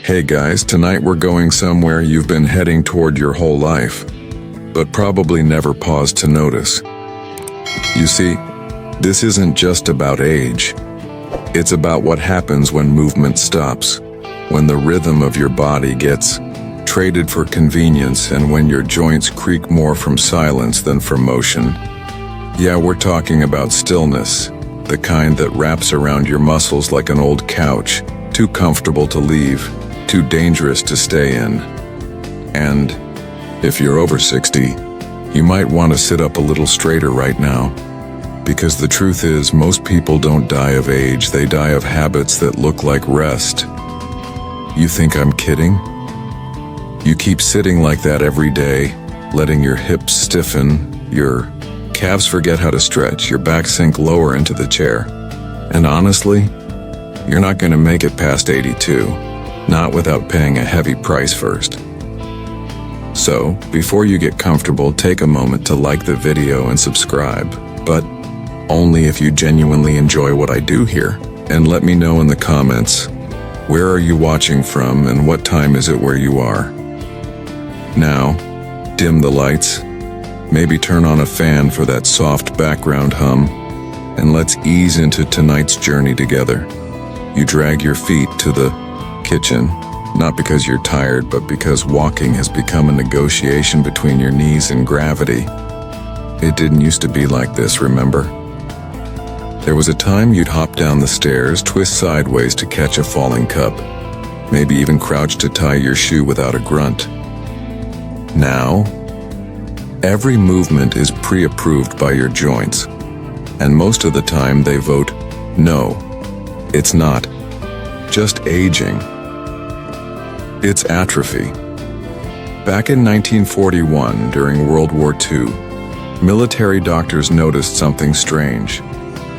Hey guys, tonight we're going somewhere you've been heading toward your whole life, but probably never paused to notice. You see, this isn't just about age. It's about what happens when movement stops, when the rhythm of your body gets traded for convenience, and when your joints creak more from silence than from motion. Yeah, we're talking about stillness, the kind that wraps around your muscles like an old couch, too comfortable to leave, too dangerous to stay in. And if you're over 60, you might want to sit up a little straighter right now, because the truth is, most people don't die of age, they die of habits that look like rest. You think I'm kidding? You keep sitting like that every day, letting your hips stiffen, your calves forget how to stretch, your back sink lower into the chair. And honestly, you're not going to make it past 82, not without paying a heavy price first. So, before you get comfortable, take a moment to like the video and subscribe, but only if you genuinely enjoy what I do here. And let me know in the comments, where are you watching from and what time is it where you are? Now, dim the lights, maybe turn on a fan for that soft background hum, and let's ease into tonight's journey together. You drag your feet to the kitchen, not because you're tired, but because walking has become a negotiation between your knees and gravity. It didn't used to be like this, remember? There was a time you'd hop down the stairs, twist sideways to catch a falling cup, maybe even crouch to tie your shoe without a grunt. Now, every movement is pre-approved by your joints, and most of the time they vote, no, it's not just aging, it's atrophy. Back in 1941, during World War II, military doctors noticed something strange.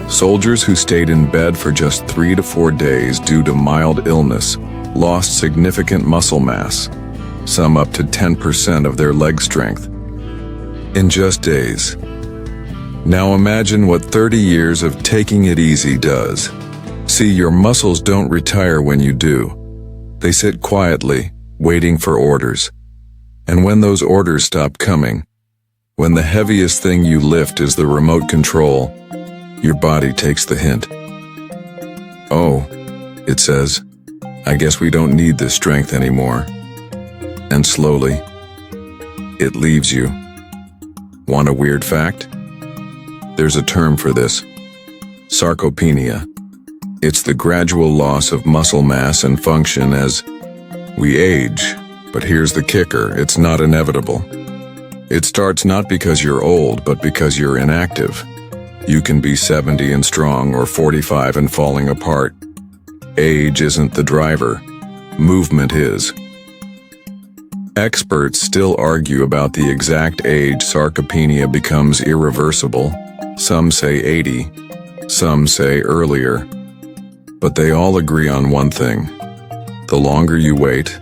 Soldiers who stayed in bed for just 3 to 4 days due to mild illness lost significant muscle mass, some up to 10% of their leg strength, in just days. Now imagine what 30 years of taking it easy does. See, your muscles don't retire when you do. They sit quietly, waiting for orders. And when those orders stop coming, when the heaviest thing you lift is the remote control, your body takes the hint. Oh, it says, I guess we don't need this strength anymore. And slowly, it leaves you. Want a weird fact? There's a term for this: sarcopenia. It's the gradual loss of muscle mass and function as we age. But here's the kicker, it's not inevitable. It starts not because you're old, but because you're inactive. You can be 70 and strong or 45 and falling apart. Age isn't the driver, movement is. Experts still argue about the exact age sarcopenia becomes irreversible. Some say 80, some say earlier. But they all agree on one thing: the longer you wait,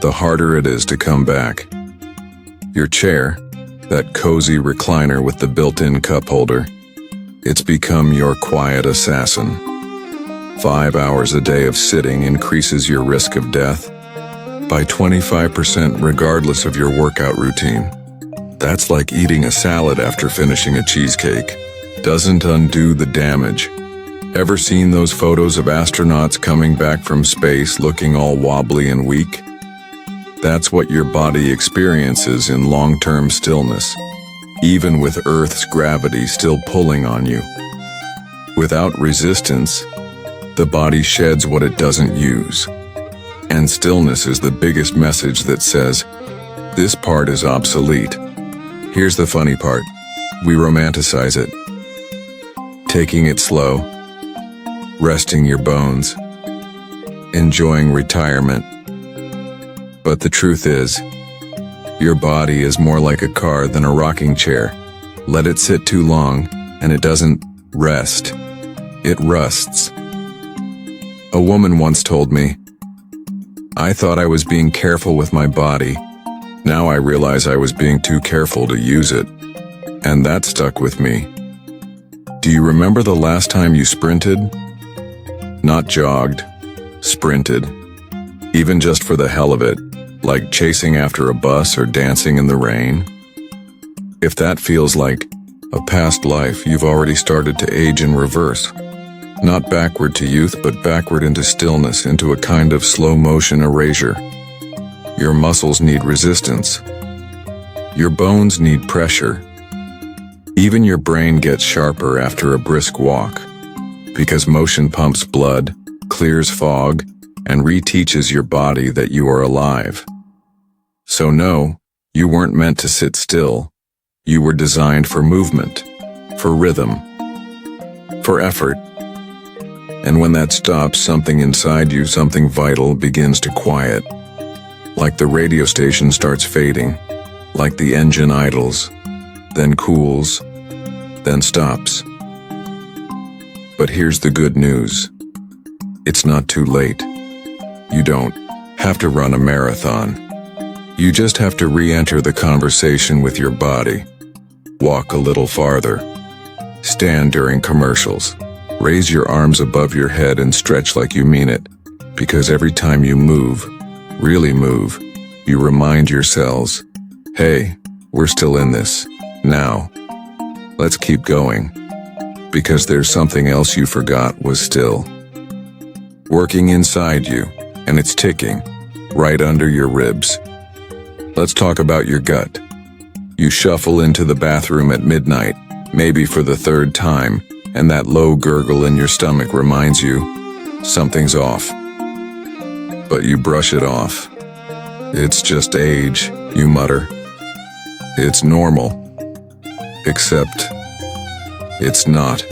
the harder it is to come back. Your chair, that cozy recliner with the built-in cup holder, it's become your quiet assassin. 5 hours a day of sitting increases your risk of death by 25% regardless of your workout routine. That's like eating a salad after finishing a cheesecake. Doesn't undo the damage. Ever seen those photos of astronauts coming back from space looking all wobbly and weak? That's what your body experiences in long-term stillness, even with Earth's gravity still pulling on you. Without resistance, the body sheds what it doesn't use. And stillness is the biggest message that says, this part is obsolete. Here's the funny part. We romanticize it. Taking it slow, resting your bones, enjoying retirement. But the truth is, your body is more like a car than a rocking chair. Let it sit too long, and it doesn't rest. It rusts. A woman once told me, I thought I was being careful with my body. Now I realize I was being too careful to use it. And that stuck with me. Do you remember the last time you sprinted? Not jogged, sprinted. even just for the hell of it, like chasing after a bus or dancing in the rain? If that feels like a past life, you've already started to age in reverse. Not backward to youth, but backward into stillness, into a kind of slow-motion erasure. Your muscles need resistance. Your bones need pressure. Even your brain gets sharper after a brisk walk, because motion pumps blood, clears fog, and reteaches your body that you are alive. So no, you weren't meant to sit still. You were designed for movement, for rhythm, for effort. And when that stops, something inside you, something vital, begins to quiet. Like the radio station starts fading, like the engine idles, then cools, then stops. But here's the good news. It's not too late. You don't have to run a marathon. You just have to re-enter the conversation with your body. Walk a little farther. Stand during commercials. Raise your arms above your head and stretch like you mean it, because every time you move, really move, you remind your cells, hey, we're still in this. Now, let's keep going, because there's something else you forgot was still working inside you, and it's ticking right under your ribs. Let's talk about your gut. You shuffle into the bathroom at midnight, maybe for the third time, and that low gurgle in your stomach reminds you something's off. But you brush it off. It's just age, you mutter. It's normal. Except it's not.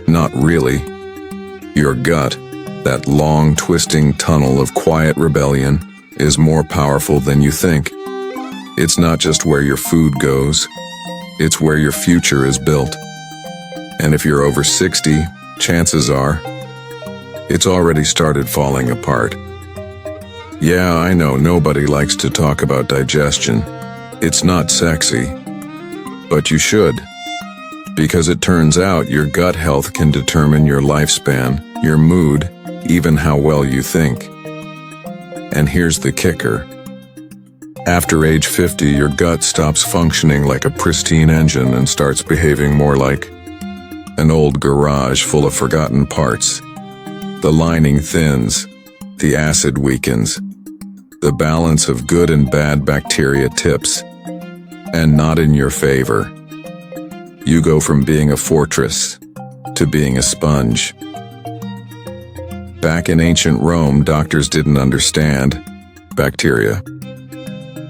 Not really. Your gut, that long twisting tunnel of quiet rebellion, is more powerful than you think. It's not just where your food goes, it's where your future is built. And if you're over 60, chances are, it's already started falling apart. Yeah, I know nobody likes to talk about digestion. It's not sexy. But you should. Because it turns out your gut health can determine your lifespan, your mood, even how well you think. And here's the kicker. After age 50, your gut stops functioning like a pristine engine and starts behaving more like an old garage full of forgotten parts. The lining thins, the acid weakens, the balance of good and bad bacteria tips, and not in your favor. You go from being a fortress to being a sponge. Back in ancient Rome, doctors didn't understand bacteria.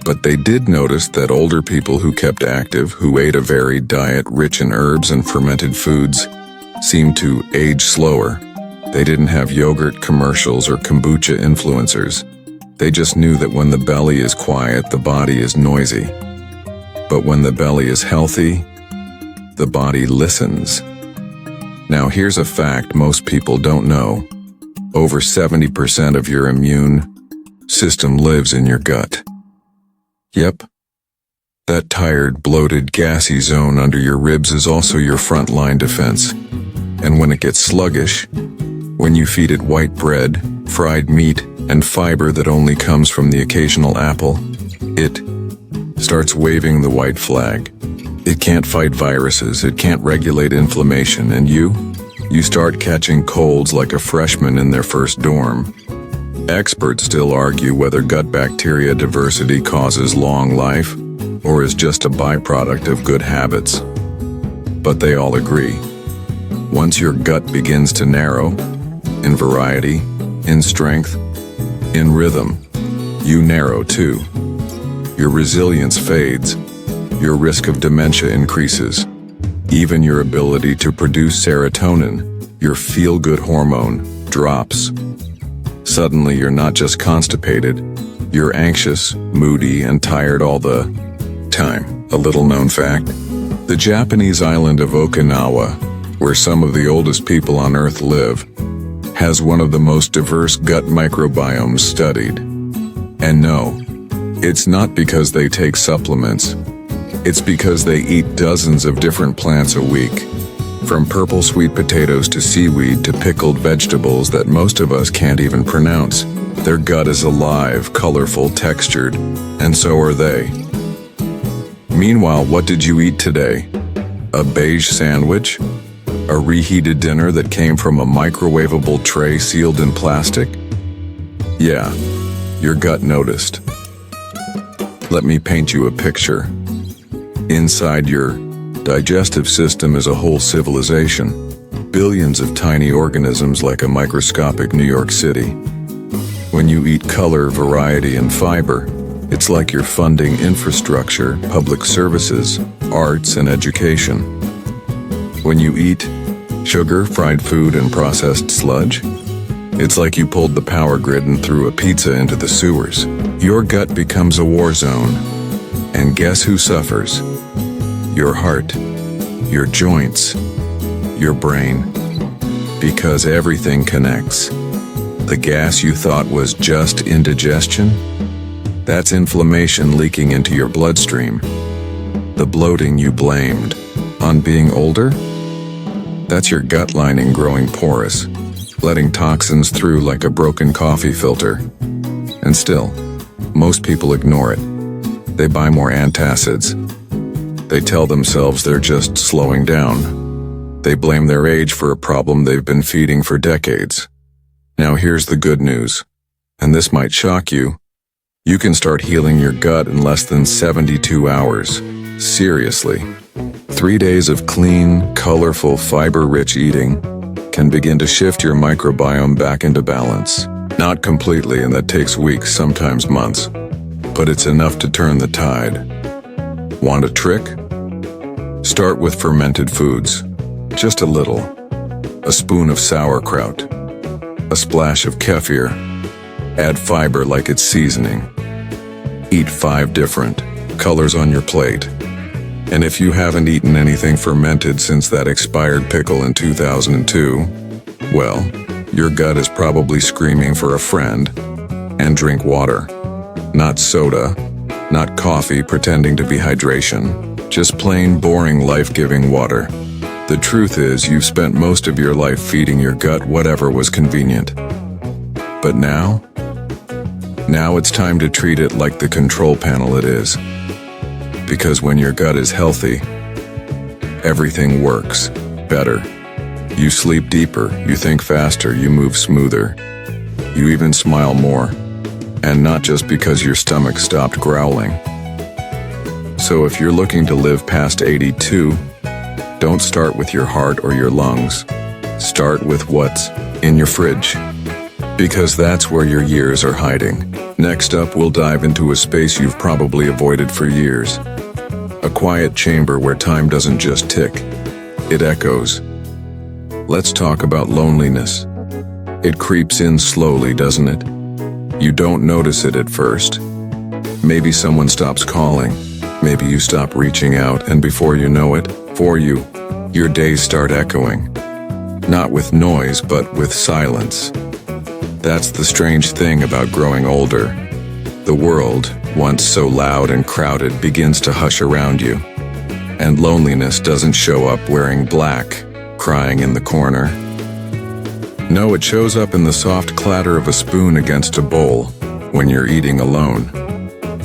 But they did notice that older people who kept active, who ate a varied diet rich in herbs and fermented foods, seemed to age slower. They didn't have yogurt commercials or kombucha influencers. They just knew that when the belly is quiet, the body is noisy. But when the belly is healthy, the body listens. Now here's a fact most people don't know. Over 70% of your immune system lives in your gut. Yep. That tired, bloated, gassy zone under your ribs is also your front-line defense. And when it gets sluggish, when you feed it white bread, fried meat, and fiber that only comes from the occasional apple, it starts waving the white flag. It can't fight viruses, it can't regulate inflammation, and you start catching colds like a freshman in their first dorm. Experts still argue whether gut bacteria diversity causes long life or is just a byproduct of good habits. But they all agree. Once your gut begins to narrow, in variety, in strength, in rhythm, you narrow too. Your resilience fades, your risk of dementia increases, even your ability to produce serotonin, your feel-good hormone, drops. Suddenly you're not just constipated, you're anxious, moody, and tired all the time. A little-known fact, the Japanese island of Okinawa, where some of the oldest people on Earth live, has one of the most diverse gut microbiomes studied. And no, it's not because they take supplements. It's because they eat dozens of different plants a week. From purple sweet potatoes to seaweed to pickled vegetables that most of us can't even pronounce. Their gut is alive, colorful, textured, and so are they. Meanwhile, what did you eat today? A beige sandwich? A reheated dinner that came from a microwavable tray sealed in plastic? Yeah, your gut noticed. Let me paint you a picture. Inside your digestive system is a whole civilization. Billions of tiny organisms like a microscopic New York City. When you eat color, variety, and fiber, it's like you're funding infrastructure, public services, arts, and education. When you eat sugar, fried food, and processed sludge, it's like you pulled the power grid and threw a pizza into the sewers. Your gut becomes a war zone. And guess who suffers? Your heart, your joints, your brain. Because everything connects. The gas you thought was just indigestion? That's inflammation leaking into your bloodstream. The bloating you blamed on being older? That's your gut lining growing porous, letting toxins through like a broken coffee filter. And still, most people ignore it. They buy more antacids. They tell themselves they're just slowing down. They blame their age for a problem they've been feeding for decades. Now here's the good news, and this might shock you. You can start healing your gut in less than 72 hours. Seriously. 3 days of clean, colorful, fiber-rich eating can begin to shift your microbiome back into balance. Not completely, and that takes weeks, sometimes months. But it's enough to turn the tide. Want a trick? Start with fermented foods. Just a little. A spoon of sauerkraut. A splash of kefir. Add fiber like it's seasoning. Eat 5 different colors on your plate. And if you haven't eaten anything fermented since that expired pickle in 2002, well, your gut is probably screaming for a friend. And drink water. Not soda, not coffee pretending to be hydration. Just plain, boring, life-giving water. The truth is, you've spent most of your life feeding your gut whatever was convenient. But now it's time to treat it like the control panel it is. Because when your gut is healthy, everything works better. You sleep deeper, you think faster, you move smoother. You even smile more. And not just because your stomach stopped growling. So if you're looking to live past 82, don't start with your heart or your lungs. Start with what's in your fridge. Because that's where your years are hiding. Next up, we'll dive into a space you've probably avoided for years. A quiet chamber where time doesn't just tick, it echoes. Let's talk about loneliness. It creeps in slowly, doesn't it? You don't notice it at first. Maybe someone stops calling. Maybe you stop reaching out, and before you know it, for you, your days start echoing. Not with noise, but with silence. That's the strange thing about growing older. The world, once so loud and crowded, begins to hush around you. And loneliness doesn't show up wearing black, crying in the corner. No, it shows up in the soft clatter of a spoon against a bowl when you're eating alone.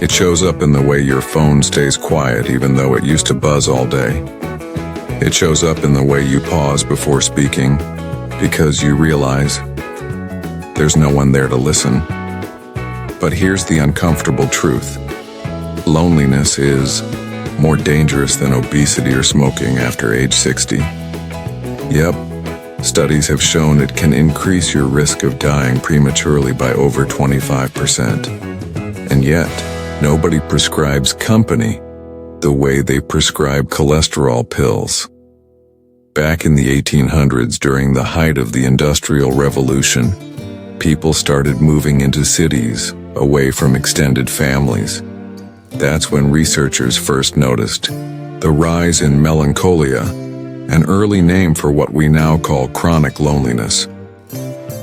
It shows up in the way your phone stays quiet even though it used to buzz all day. It shows up in the way you pause before speaking because you realize there's no one there to listen. But here's the uncomfortable truth. Loneliness is more dangerous than obesity or smoking after age 60. Yep. Studies have shown it can increase your risk of dying prematurely by over 25%. And yet, nobody prescribes company the way they prescribe cholesterol pills. Back in the 1800s, during the height of the Industrial Revolution, people started moving into cities, away from extended families. That's when researchers first noticed the rise in melancholia, an early name for what we now call chronic loneliness.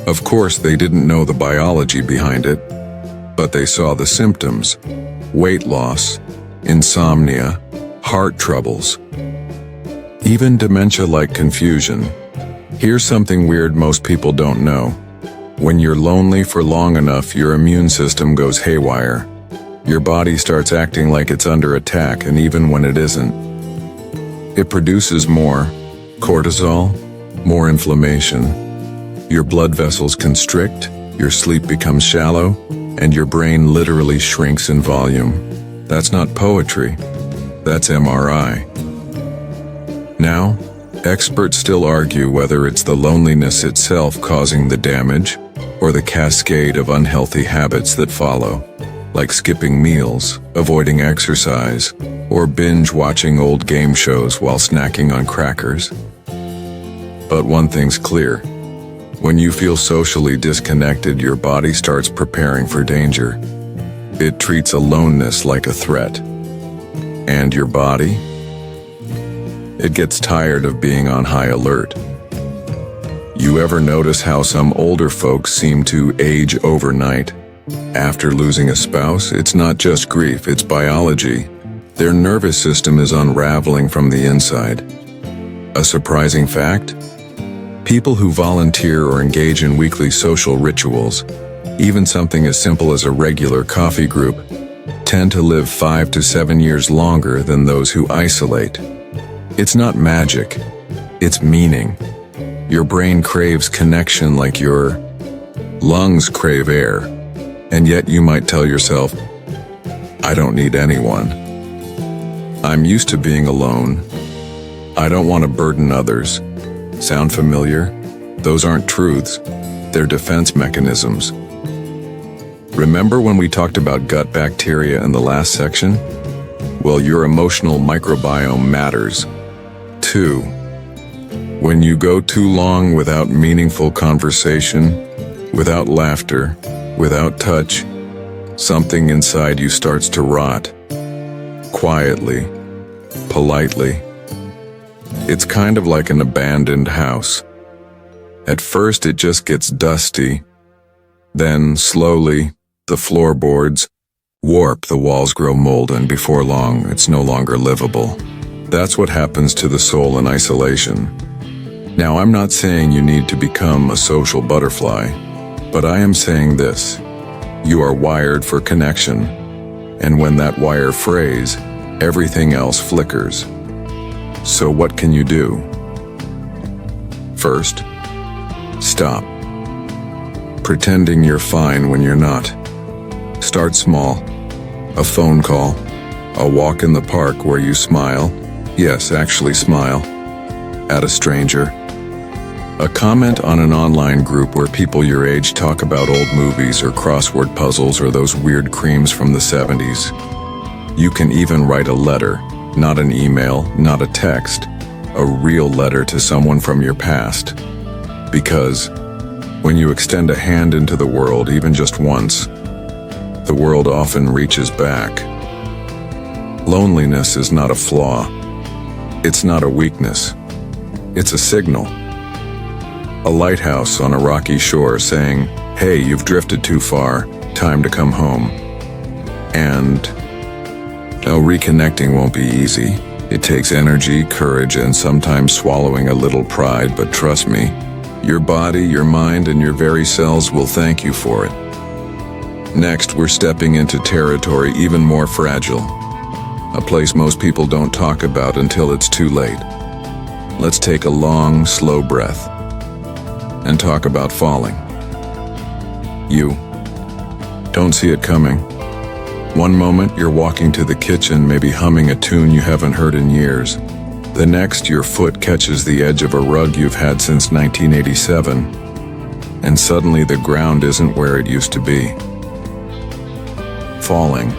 Of course, they didn't know the biology behind it, but they saw the symptoms: weight loss, insomnia, heart troubles, even dementia-like confusion. Here's something weird most people don't know. When you're lonely for long enough, your immune system goes haywire. Your body starts acting like it's under attack, and even when it isn't. It produces more cortisol, more inflammation. Your blood vessels constrict, your sleep becomes shallow, and your brain literally shrinks in volume. That's not poetry. That's MRI. Now, experts still argue whether it's the loneliness itself causing the damage, or the cascade of unhealthy habits that follow, like skipping meals, avoiding exercise, or binge-watching old game shows while snacking on crackers. But one thing's clear. When you feel socially disconnected, your body starts preparing for danger. It treats aloneness like a threat. And your body? It gets tired of being on high alert. You ever notice how some older folks seem to age overnight? After losing a spouse, it's not just grief, it's biology. Their nervous system is unraveling from the inside. A surprising fact? People who volunteer or engage in weekly social rituals, even something as simple as a regular coffee group, tend to live 5 to 7 years longer than those who isolate. It's not magic, it's meaning. Your brain craves connection like your lungs crave air, and yet you might tell yourself, I don't need anyone. I'm used to being alone. I don't want to burden others. Sound familiar? Those aren't truths, they're defense mechanisms. Remember when we talked about gut bacteria in the last section? Well, your emotional microbiome matters, too. When you go too long without meaningful conversation, without laughter, without touch, something inside you starts to rot. Quietly, politely. It's kind of like an abandoned house. At first it just gets dusty. Then, slowly, the floorboards warp, the walls grow mold, and before long, it's no longer livable. That's what happens to the soul in isolation. Now, I'm not saying you need to become a social butterfly, but I am saying this. You are wired for connection, and when that wire frays, everything else flickers. So what can you do? First, stop. Pretending you're fine when you're not. Start small. A phone call, a walk in the park where you smile, yes, actually smile, at a stranger. A comment on an online group where people your age talk about old movies or crossword puzzles or those weird creams from the 70s. You can even write a letter, not an email, not a text, a real letter to someone from your past. Because when you extend a hand into the world, even just once, the world often reaches back. Loneliness is not a flaw. It's not a weakness. It's a signal. A lighthouse on a rocky shore saying, hey, you've drifted too far, time to come home. And no, reconnecting won't be easy. It takes energy, courage, and sometimes swallowing a little pride, but trust me, your body, your mind, and your very cells will thank you for it. Next, we're stepping into territory even more fragile. A place most people don't talk about until it's too late. Let's take a long, slow breath and talk about falling. You don't see it coming. One moment, you're walking to the kitchen, maybe humming a tune you haven't heard in years. The next, your foot catches the edge of a rug you've had since 1987, and suddenly the ground isn't where it used to be. Falling.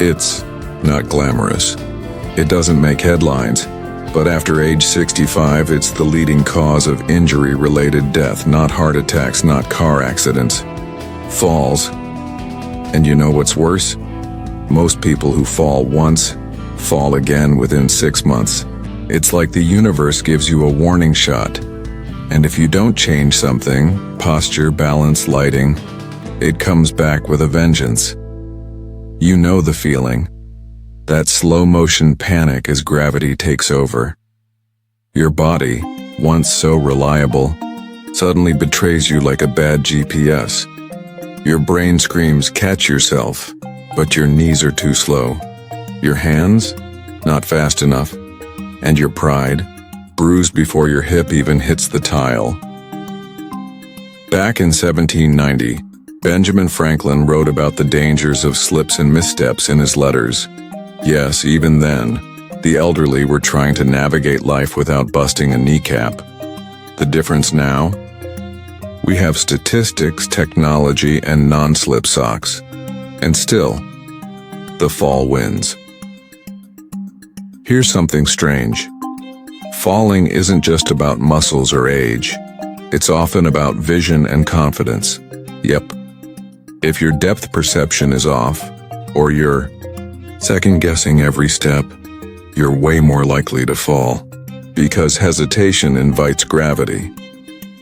It's not glamorous. It doesn't make headlines, but after age 65, it's the leading cause of injury-related death, not heart attacks, not car accidents. Falls. And you know what's worse? Most people who fall once, fall again within 6 months. It's like the universe gives you a warning shot. And if you don't change something, posture, balance, lighting, it comes back with a vengeance. You know the feeling. That slow-motion panic as gravity takes over. Your body, once so reliable, suddenly betrays you like a bad GPS. Your brain screams, "Catch yourself," but your knees are too slow. Your hands, not fast enough. And your pride, bruised before your hip even hits the tile. Back in 1790, Benjamin Franklin wrote about the dangers of slips and missteps in his letters. Yes, even then, the elderly were trying to navigate life without busting a kneecap. The difference now? We have statistics, technology, and non-slip socks. And still, the fall wins. Here's something strange. Falling isn't just about muscles or age. It's often about vision and confidence. Yep. If your depth perception is off, or you're second-guessing every step, you're way more likely to fall. Because hesitation invites gravity.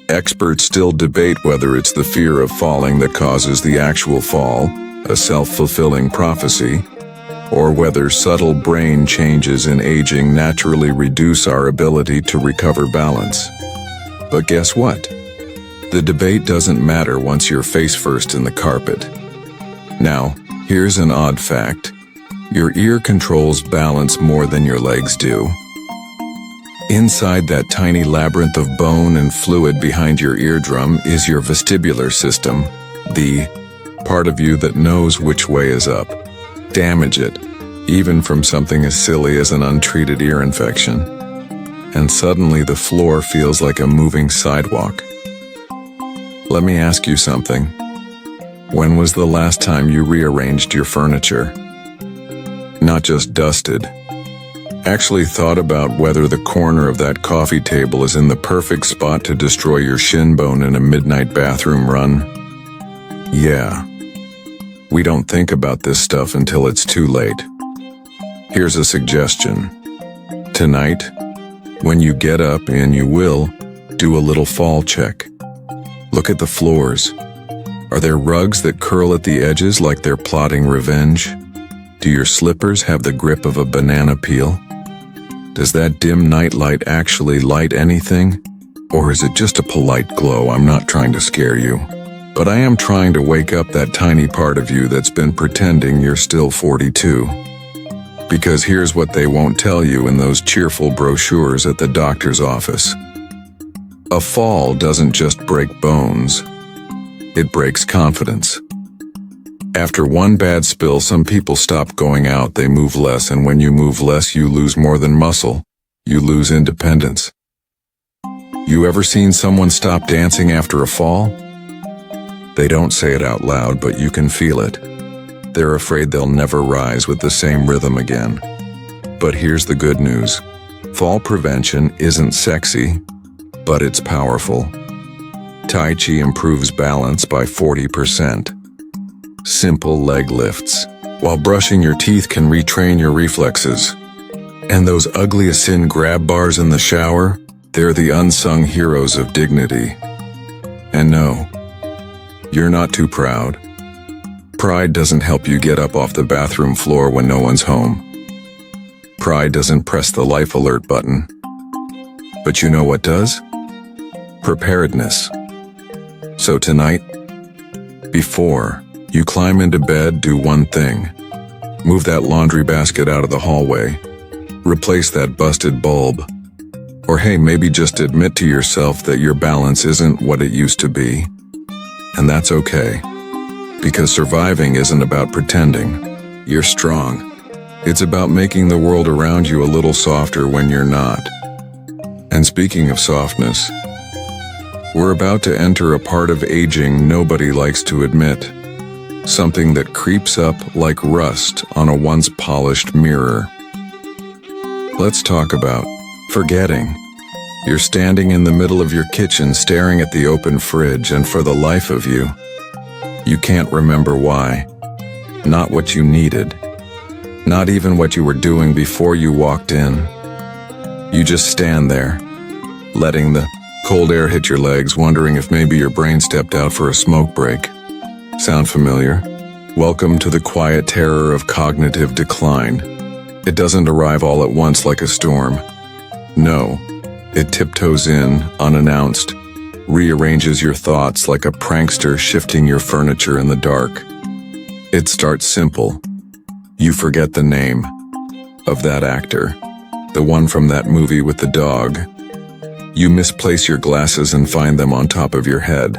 Experts still debate whether it's the fear of falling that causes the actual fall, a self-fulfilling prophecy, or whether subtle brain changes in aging naturally reduce our ability to recover balance. But guess what? The debate doesn't matter once you're face first in the carpet. Now, here's an odd fact. Your ear controls balance more than your legs do. Inside that tiny labyrinth of bone and fluid behind your eardrum is your vestibular system, the part of you that knows which way is up. Damage it, even from something as silly as an untreated ear infection. And suddenly the floor feels like a moving sidewalk. Let me ask you something. When was the last time you rearranged your furniture? Not just dusted. Actually thought about whether the corner of that coffee table is in the perfect spot to destroy your shin bone in a midnight bathroom run? Yeah. We don't think about this stuff until it's too late. Here's a suggestion. Tonight, when you get up, and you will, do a little fall check. Look at the floors. Are there rugs that curl at the edges like they're plotting revenge? Do your slippers have the grip of a banana peel? Does that dim nightlight actually light anything? Or is it just a polite glow? I'm not trying to scare you. But I am trying to wake up that tiny part of you that's been pretending you're still 42. Because here's what they won't tell you in those cheerful brochures at the doctor's office. A fall doesn't just break bones. It breaks confidence. After one bad spill, some people stop going out, they move less, and when you move less, you lose more than muscle. You lose independence. You ever seen someone stop dancing after a fall? They don't say it out loud, but you can feel it. They're afraid they'll never rise with the same rhythm again. But here's the good news. Fall prevention isn't sexy, but it's powerful. Tai Chi improves balance by 40%. Simple leg lifts, while brushing your teeth can retrain your reflexes. And those ugly as sin grab bars in the shower, they're the unsung heroes of dignity. And no, you're not too proud. Pride doesn't help you get up off the bathroom floor when no one's home. Pride doesn't press the life alert button. But you know what does? Preparedness. So tonight, before you climb into bed, do one thing. Move that laundry basket out of the hallway. Replace that busted bulb. Or hey, maybe just admit to yourself that your balance isn't what it used to be. And that's okay. Because surviving isn't about pretending you're strong. It's about making the world around you a little softer when you're not. And speaking of softness, we're about to enter a part of aging nobody likes to admit. Something that creeps up like rust on a once polished mirror. Let's talk about forgetting. You're standing in the middle of your kitchen staring at the open fridge, and for the life of you, you can't remember why. Not what you needed. Not even what you were doing before you walked in. You just stand there, letting the cold air hit your legs, wondering if maybe your brain stepped out for a smoke break. Sound familiar? Welcome to the quiet terror of cognitive decline. It doesn't arrive all at once like a storm. No, it tiptoes in, unannounced, rearranges your thoughts like a prankster shifting your furniture in the dark. It starts simple. You forget the name of that actor, the one from that movie with the dog. You misplace your glasses and find them on top of your head.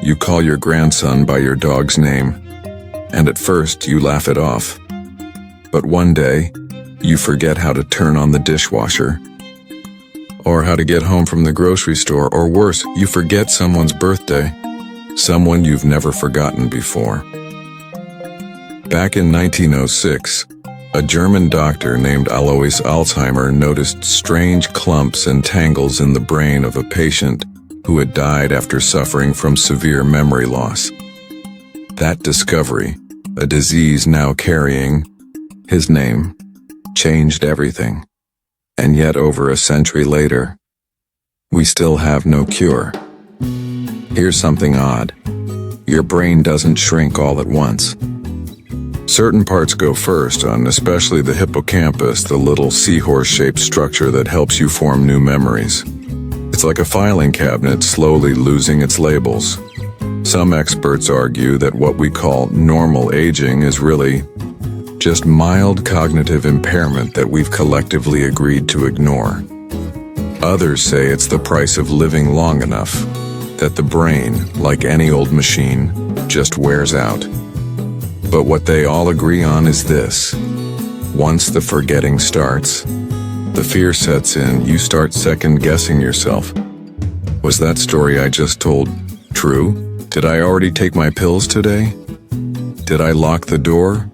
You call your grandson by your dog's name, and at first you laugh it off. But one day, you forget how to turn on the dishwasher, or how to get home from the grocery store, or worse, you forget someone's birthday, someone you've never forgotten before. Back in 1906, a German doctor named Alois Alzheimer noticed strange clumps and tangles in the brain of a patient who had died after suffering from severe memory loss. That discovery, a disease now carrying his name, changed everything. And yet over a century later, we still have no cure. Here's something odd. Your brain doesn't shrink all at once. Certain parts go first, especially the hippocampus, the little seahorse-shaped structure that helps you form new memories. It's like a filing cabinet slowly losing its labels. Some experts argue that what we call normal aging is really just mild cognitive impairment that we've collectively agreed to ignore. Others say it's the price of living long enough, that the brain, like any old machine, just wears out. But what they all agree on is this. Once the forgetting starts, the fear sets in, you start second-guessing yourself. Was that story I just told true? Did I already take my pills today? Did I lock the door?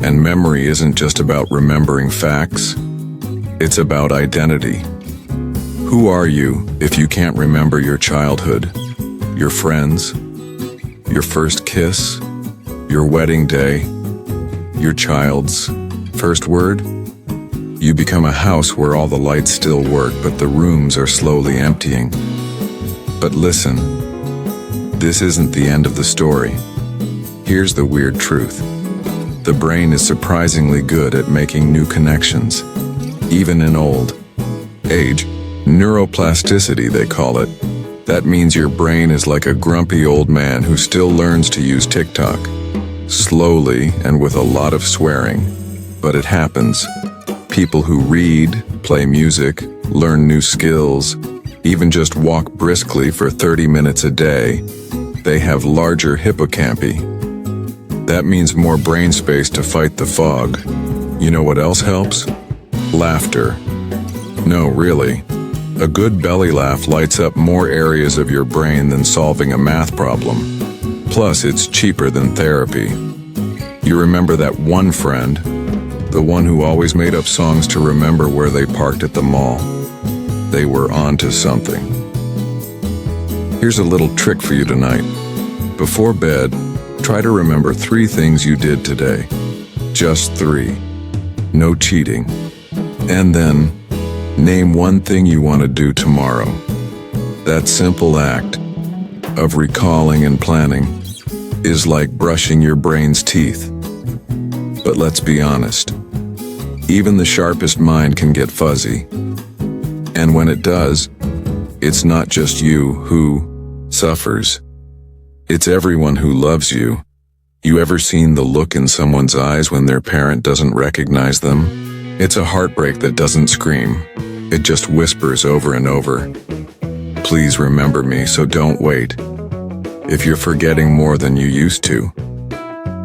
And memory isn't just about remembering facts. It's about identity. Who are you if you can't remember your childhood, your friends, your first kiss, your wedding day, your child's first word? You become a house where all the lights still work, but the rooms are slowly emptying. But listen, this isn't the end of the story. Here's the weird truth. The brain is surprisingly good at making new connections, even in old age. Neuroplasticity, they call it. That means your brain is like a grumpy old man who still learns to use TikTok. Slowly and with a lot of swearing, but it happens. People who read, play music, learn new skills, even just walk briskly for 30 minutes a day, they have larger hippocampi. That means more brain space to fight the fog. You know what else helps? Laughter. No, really. A good belly laugh lights up more areas of your brain than solving a math problem. Plus, it's cheaper than therapy. You remember that one friend, the one who always made up songs to remember where they parked at the mall. They were onto something. Here's a little trick for you tonight. Before bed, try to remember 3 things you did today. Just 3. No cheating. And then, name 1 thing you want to do tomorrow. That simple act of recalling and planning is like brushing your brain's teeth. But let's be honest, even the sharpest mind can get fuzzy. And when it does, it's not just you who suffers. It's everyone who loves you. You ever seen the look in someone's eyes when their parent doesn't recognize them? It's a heartbreak that doesn't scream. It just whispers over and over. Please remember me, so don't wait. If you're forgetting more than you used to,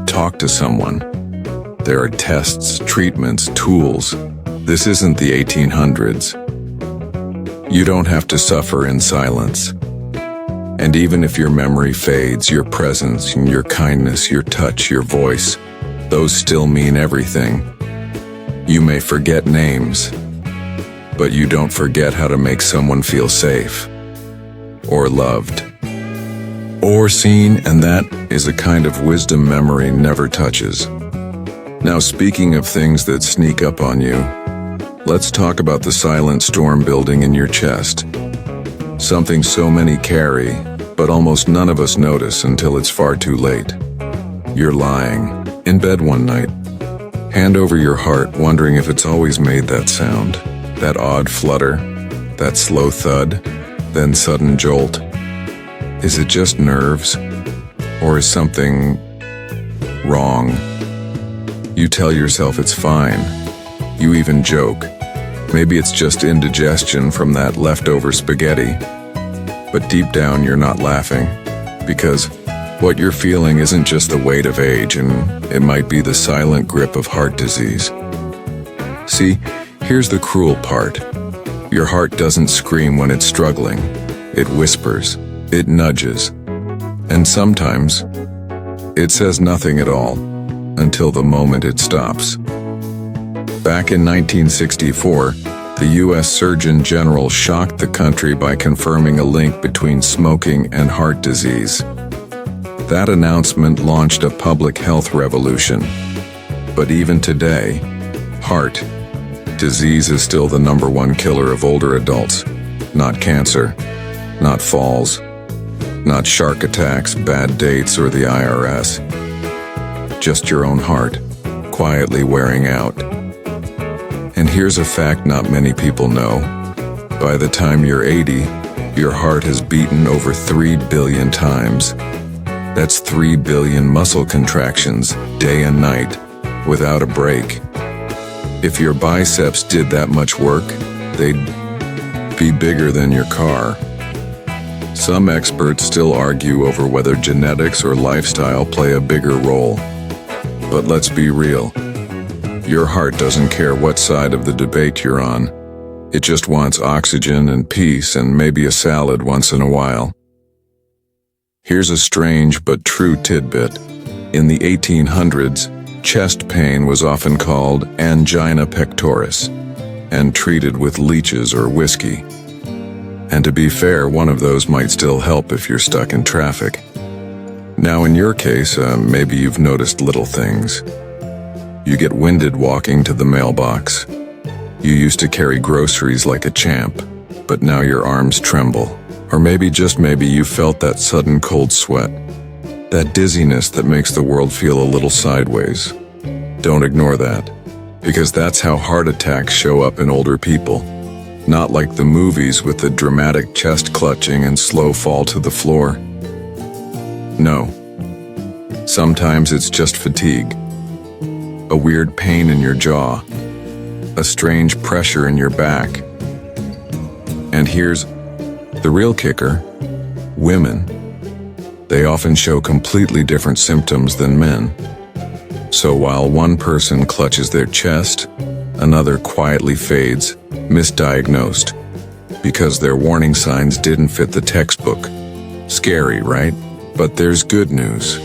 talk to someone. There are tests, treatments, tools. This isn't the 1800s. You don't have to suffer in silence. And even if your memory fades, your presence, your kindness, your touch, your voice, those still mean everything. You may forget names, but you don't forget how to make someone feel safe, or loved, or seen, and that is a kind of wisdom memory never touches. Now, speaking of things that sneak up on you, let's talk about the silent storm building in your chest. Something so many carry, but almost none of us notice until it's far too late. You're lying in bed one night, hand over your heart, wondering if it's always made that sound, that odd flutter, that slow thud. then sudden jolt. Is it just nerves? Or is something wrong? You tell yourself it's fine. You even joke. Maybe it's just indigestion from that leftover spaghetti. But deep down you're not laughing, because what you're feeling isn't just the weight of age, and it might be the silent grip of heart disease. See, here's the cruel part. Your heart doesn't scream when it's struggling. It whispers, it nudges, and sometimes it says nothing at all until the moment it stops. Back in 1964, the U.S. Surgeon General shocked the country by confirming a link between smoking and heart disease. That announcement launched a public health revolution. But even today, heart disease is still the #1 killer of older adults. Not cancer, not falls, not shark attacks, bad dates, or the IRS. Just your own heart, quietly wearing out. And here's a fact not many people know. By the time you're 80, your heart has beaten over 3 billion times. That's 3 billion muscle contractions, day and night, without a break. If your biceps did that much work, they'd be bigger than your car. Some experts still argue over whether genetics or lifestyle play a bigger role. But let's be real. Your heart doesn't care what side of the debate you're on. It just wants oxygen and peace and maybe a salad once in a while. Here's a strange but true tidbit. In the 1800s, chest pain was often called angina pectoris and treated with leeches or whiskey. And to be fair, one of those might still help if you're stuck in traffic. Now in your case, maybe you've noticed little things. You get winded walking to the mailbox. You used to carry groceries like a champ, but now your arms tremble. Or maybe, just maybe, you felt that sudden cold sweat. That dizziness that makes the world feel a little sideways. Don't ignore that, because that's how heart attacks show up in older people. Not like the movies with the dramatic chest clutching and slow fall to the floor. No. Sometimes it's just fatigue. A weird pain in your jaw. A strange pressure in your back. And here's the real kicker. Women. They often show completely different symptoms than men. So while one person clutches their chest, another quietly fades, misdiagnosed, because their warning signs didn't fit the textbook. Scary, right? But there's good news.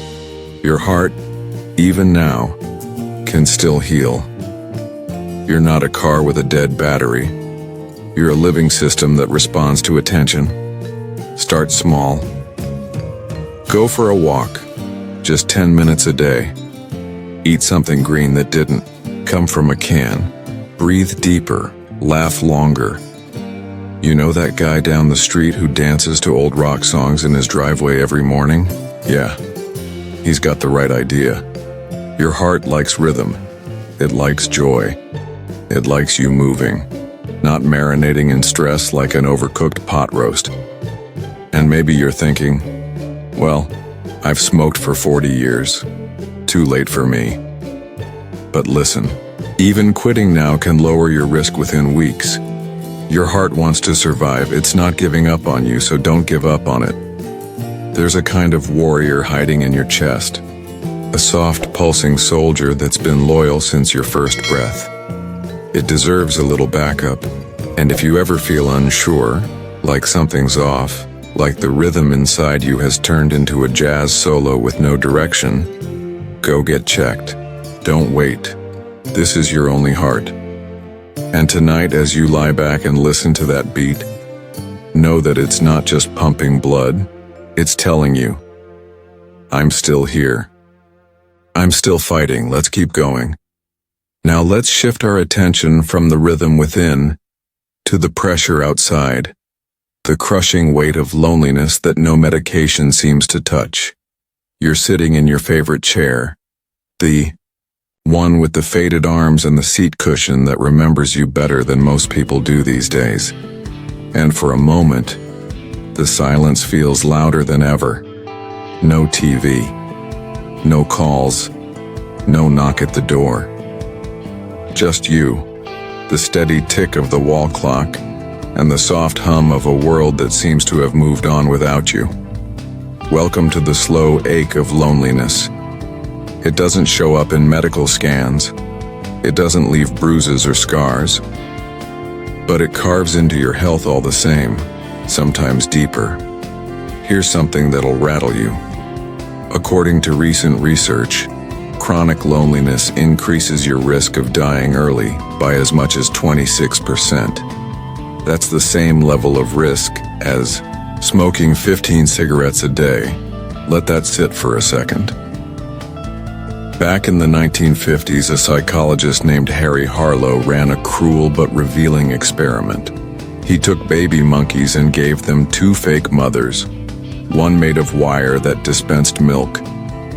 Your heart, even now, can still heal. You're not a car with a dead battery. You're a living system that responds to attention. Start small. Go for a walk, just 10 minutes a day. Eat something green that didn't come from a can. Breathe deeper, laugh longer. You know that guy down the street who dances to old rock songs in his driveway every morning? Yeah, he's got the right idea. Your heart likes rhythm. It likes joy. It likes you moving, not marinating in stress like an overcooked pot roast. And maybe you're thinking, well, I've smoked for 40 years. Too late for me. But listen, even quitting now can lower your risk within weeks. Your heart wants to survive. It's not giving up on you, so don't give up on it. There's a kind of warrior hiding in your chest. A soft, pulsing soldier that's been loyal since your first breath. It deserves a little backup. And if you ever feel unsure, like something's off, like the rhythm inside you has turned into a jazz solo with no direction, go get checked. Don't wait. This is your only heart. And tonight, as you lie back and listen to that beat, know that it's not just pumping blood, it's telling you, I'm still here. I'm still fighting, let's keep going. Now let's shift our attention from the rhythm within to the pressure outside, the crushing weight of loneliness that no medication seems to touch. You're sitting in your favorite chair, the one with the faded arms and the seat cushion that remembers you better than most people do these days. And for a moment, the silence feels louder than ever. No TV, no calls, no knock at the door. Just you, the steady tick of the wall clock, and the soft hum of a world that seems to have moved on without you. Welcome to the slow ache of loneliness. It doesn't show up in medical scans. It doesn't leave bruises or scars. But it carves into your health all the same, sometimes deeper. Here's something that'll rattle you. According to recent research, chronic loneliness increases your risk of dying early by as much as 26%. That's the same level of risk as smoking 15 cigarettes a day. Let that sit for a second. Back in the 1950s, a psychologist named Harry Harlow ran a cruel but revealing experiment. He took baby monkeys and gave them two fake mothers, one made of wire that dispensed milk,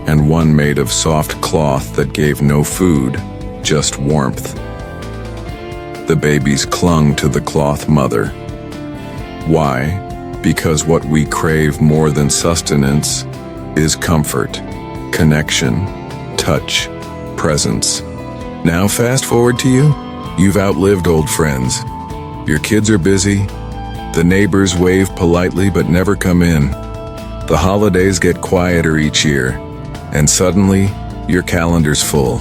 and one made of soft cloth that gave no food, just warmth. The babies clung to the cloth mother. Why? Because what we crave more than sustenance is comfort, connection, touch, presence. Now fast forward to you. You've outlived old friends. Your kids are busy. The neighbors wave politely but never come in. The holidays get quieter each year, and suddenly your calendar's full.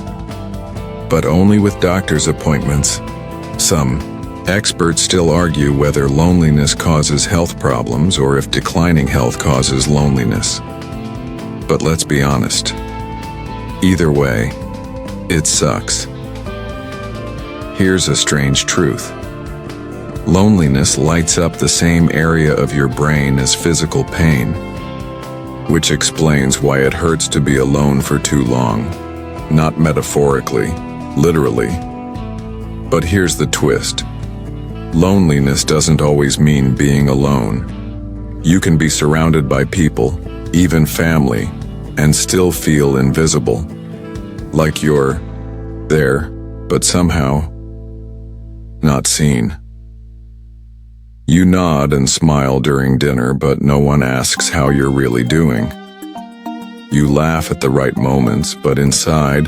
But only with doctor's appointments. Some experts still argue whether loneliness causes health problems or if declining health causes loneliness. But let's be honest. Either way, it sucks. Here's a strange truth. Loneliness lights up the same area of your brain as physical pain, which explains why it hurts to be alone for too long. Not metaphorically, literally. But here's the twist. Loneliness doesn't always mean being alone. You can be surrounded by people, even family, and still feel invisible. Like you're there, but somehow not seen. You nod and smile during dinner, but no one asks how you're really doing. You laugh at the right moments, but inside,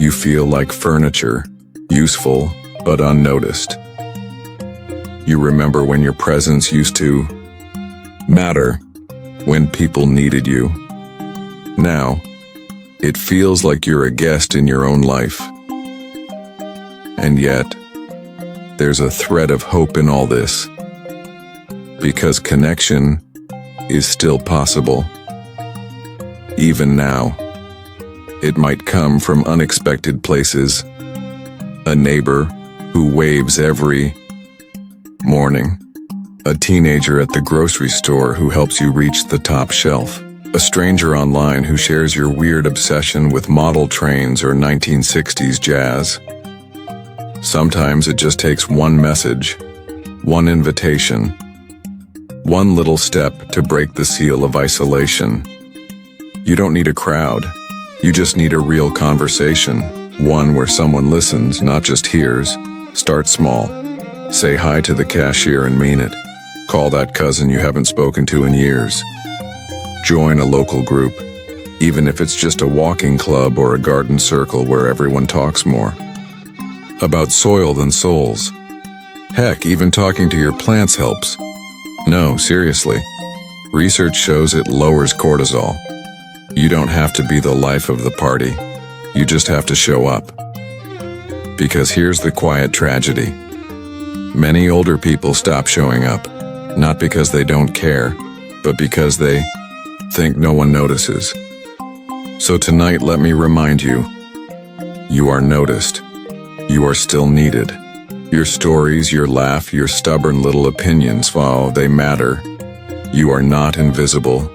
you feel like furniture, useful but unnoticed. You remember when your presence used to matter, when people needed you. Now, it feels like you're a guest in your own life. And yet, there's a thread of hope in all this. Because connection is still possible. Even now, it might come from unexpected places. A neighbor who waves every morning. A teenager at the grocery store who helps you reach the top shelf. A stranger online who shares your weird obsession with model trains or 1960s jazz. Sometimes it just takes one message, one invitation, one little step to break the seal of isolation. You don't need a crowd. You just need a real conversation, one where someone listens, not just hears. Start small. Say hi to the cashier and mean it. Call that cousin you haven't spoken to in years. Join a local group, even if it's just a walking club or a garden circle where everyone talks more about soil than souls. Heck, even talking to your plants helps. No, seriously. Research shows it lowers cortisol. You don't have to be the life of the party. You just have to show up. Because here's the quiet tragedy. Many older people stop showing up, not because they don't care, but because they think no one notices. So tonight, let me remind you, you are noticed. You are still needed. Your stories, your laugh, your stubborn little opinions, while they matter, you are not invisible.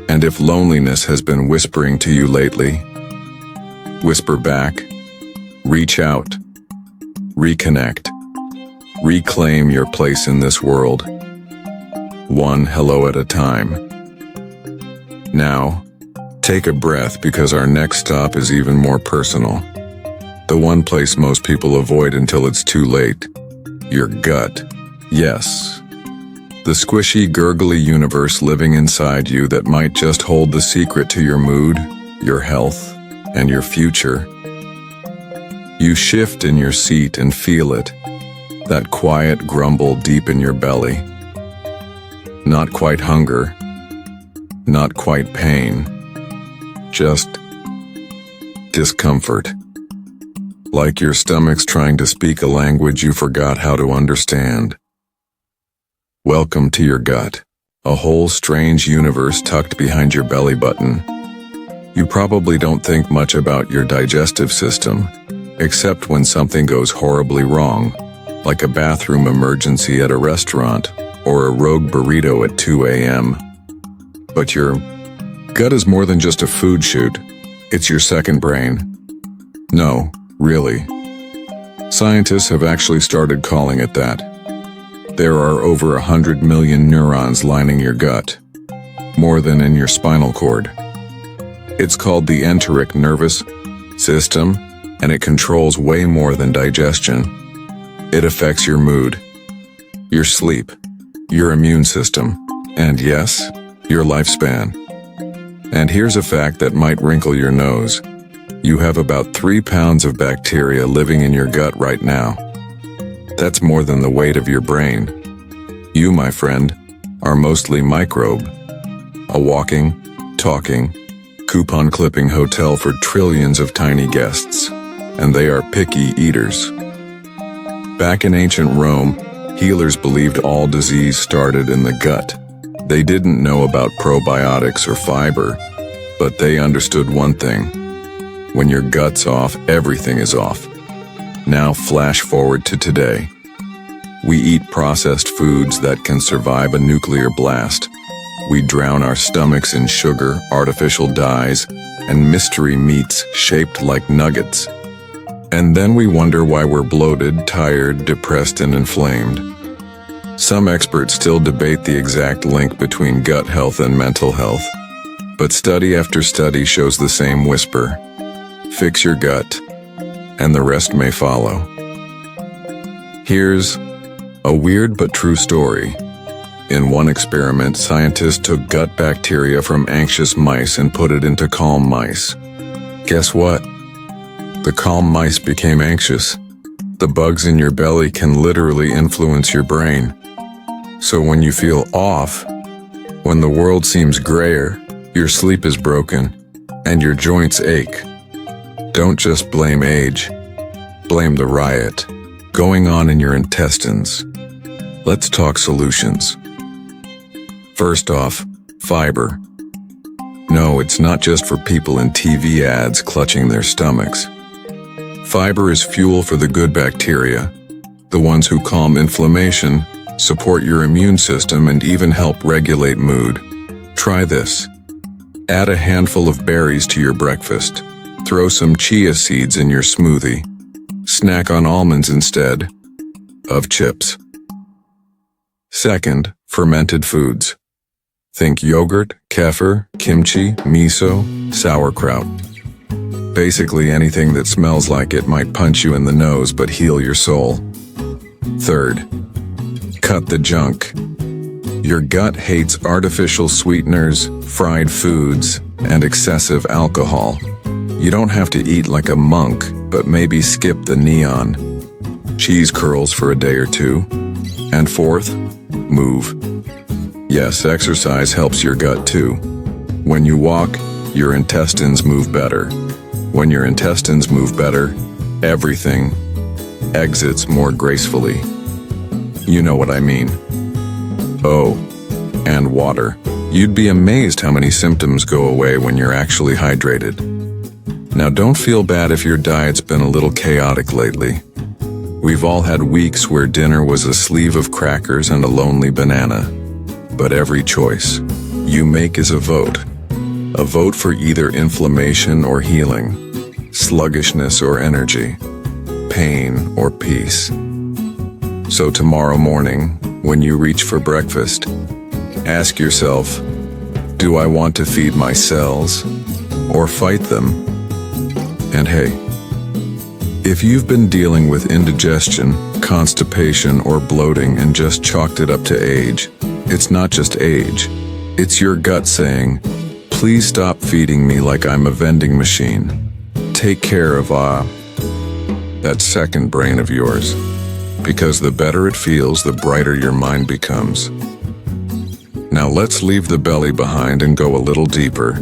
And if loneliness has been whispering to you lately, whisper back, reach out, reconnect, reclaim your place in this world, one hello at a time. Now, take a breath because our next stop is even more personal. The one place most people avoid until it's too late. Your gut. Yes, The squishy, gurgly universe living inside you that might just hold the secret to your mood, your health, and your future. You shift in your seat and feel it, that quiet grumble deep in your belly. Not quite hunger, not quite pain, just discomfort. Like your stomach's trying to speak a language you forgot how to understand. Welcome to your gut, a whole strange universe tucked behind your belly button. You probably don't think much about your digestive system, except when something goes horribly wrong, like a bathroom emergency at a restaurant or a rogue burrito at 2 a.m. But your gut is more than just a food chute. It's your second brain. No, really. Scientists have actually started calling it that. There are over 100 million neurons lining your gut, more than in your spinal cord. It's called the enteric nervous system, and it controls way more than digestion. It affects your mood, your sleep, your immune system, and yes, your lifespan. And here's a fact that might wrinkle your nose. You have about 3 pounds of bacteria living in your gut right now. That's more than the weight of your brain. You, my friend, are mostly microbe. A walking, talking, coupon-clipping hotel for trillions of tiny guests. And they are picky eaters. Back in ancient Rome, healers believed all disease started in the gut. They didn't know about probiotics or fiber, but they understood one thing. When your gut's off, everything is off. Now flash forward to today. We eat processed foods that can survive a nuclear blast. We drown our stomachs in sugar, artificial dyes, and mystery meats shaped like nuggets. And then we wonder why we're bloated, tired, depressed, and inflamed. Some experts still debate the exact link between gut health and mental health, but study after study shows the same whisper. Fix your gut, and the rest may follow. Here's a weird but true story. In one experiment, scientists took gut bacteria from anxious mice and put it into calm mice. Guess what? The calm mice became anxious. The bugs in your belly can literally influence your brain. So when you feel off, when the world seems grayer, your sleep is broken, and your joints ache, don't just blame age. Blame the riot going on in your intestines. Let's talk solutions. First off, fiber. No, it's not just for people in TV ads clutching their stomachs. Fiber is fuel for the good bacteria, the ones who calm inflammation, support your immune system, and even help regulate mood. Try this. Add a handful of berries to your breakfast. Throw some chia seeds in your smoothie. Snack on almonds instead of chips. Second, fermented foods. Think yogurt, kefir, kimchi, miso, sauerkraut. Basically anything that smells like it might punch you in the nose but heal your soul. Third, cut the junk. Your gut hates artificial sweeteners, fried foods, and excessive alcohol. You don't have to eat like a monk, but maybe skip the neon. Cheese curls for a day or two. And fourth, move. Yes, exercise helps your gut too. When you walk, your intestines move better. When your intestines move better, everything exits more gracefully. You know what I mean. Oh, and water. You'd be amazed how many symptoms go away when you're actually hydrated. Now don't feel bad if your diet's been a little chaotic lately. We've all had weeks where dinner was a sleeve of crackers and a lonely banana. But every choice you make is a vote. A vote for either inflammation or healing, sluggishness or energy, pain or peace. So tomorrow morning, when you reach for breakfast, ask yourself, do I want to feed my cells or fight them? And hey, if you've been dealing with indigestion, constipation, or bloating and just chalked it up to age, It's not just age. It's your gut saying, please stop feeding me like I'm a vending machine. Take care of that second brain of yours. Because the better it feels, the brighter your mind becomes. Now let's leave the belly behind and go a little deeper.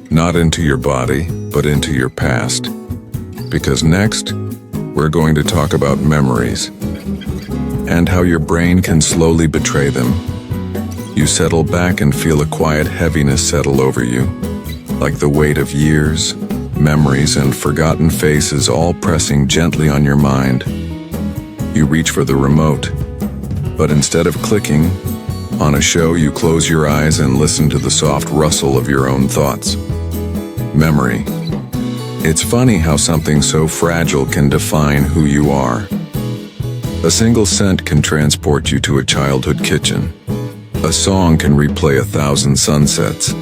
Not into your body, but into your past. Because next, we're going to talk about memories and how your brain can slowly betray them. You settle back and feel a quiet heaviness settle over you, like the weight of years, memories, and forgotten faces all pressing gently on your mind. You reach for the remote, but instead of clicking on a show, you close your eyes and listen to the soft rustle of your own thoughts. Memory. It's funny how something so fragile can define who you are. A single scent can transport you to a childhood kitchen. A song can replay 1,000 sunsets.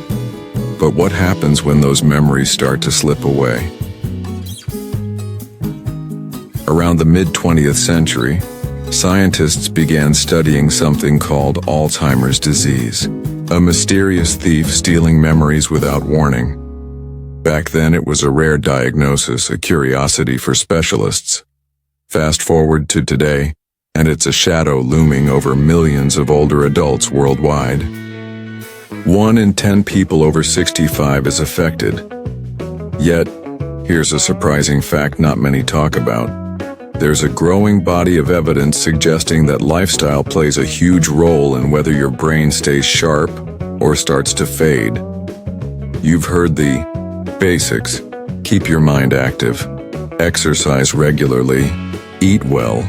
But what happens when those memories start to slip away? Around the mid-20th century, scientists began studying something called Alzheimer's disease, a mysterious thief stealing memories without warning. Back then, it was a rare diagnosis, a curiosity for specialists. Fast forward to today, and it's a shadow looming over millions of older adults worldwide. 1 in 10 people over 65 is affected. Yet, here's a surprising fact not many talk about. There's a growing body of evidence suggesting that lifestyle plays a huge role in whether your brain stays sharp or starts to fade. You've heard the basics. Keep your mind active, exercise regularly, eat well.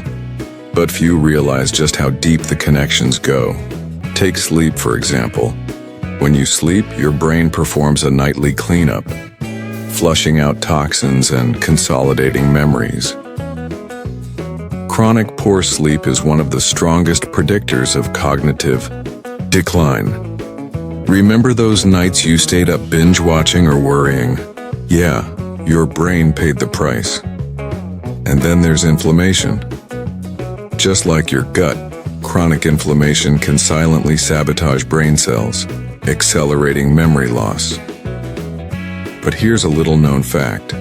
But few realize just how deep the connections go. Take sleep, for example. When you sleep, your brain performs a nightly cleanup, flushing out toxins and consolidating memories. Chronic poor sleep is one of the strongest predictors of cognitive decline. Remember those nights you stayed up binge-watching or worrying? Yeah, your brain paid the price. And then there's inflammation. Just like your gut, chronic inflammation can silently sabotage brain cells, accelerating memory loss. But here's a little-known fact.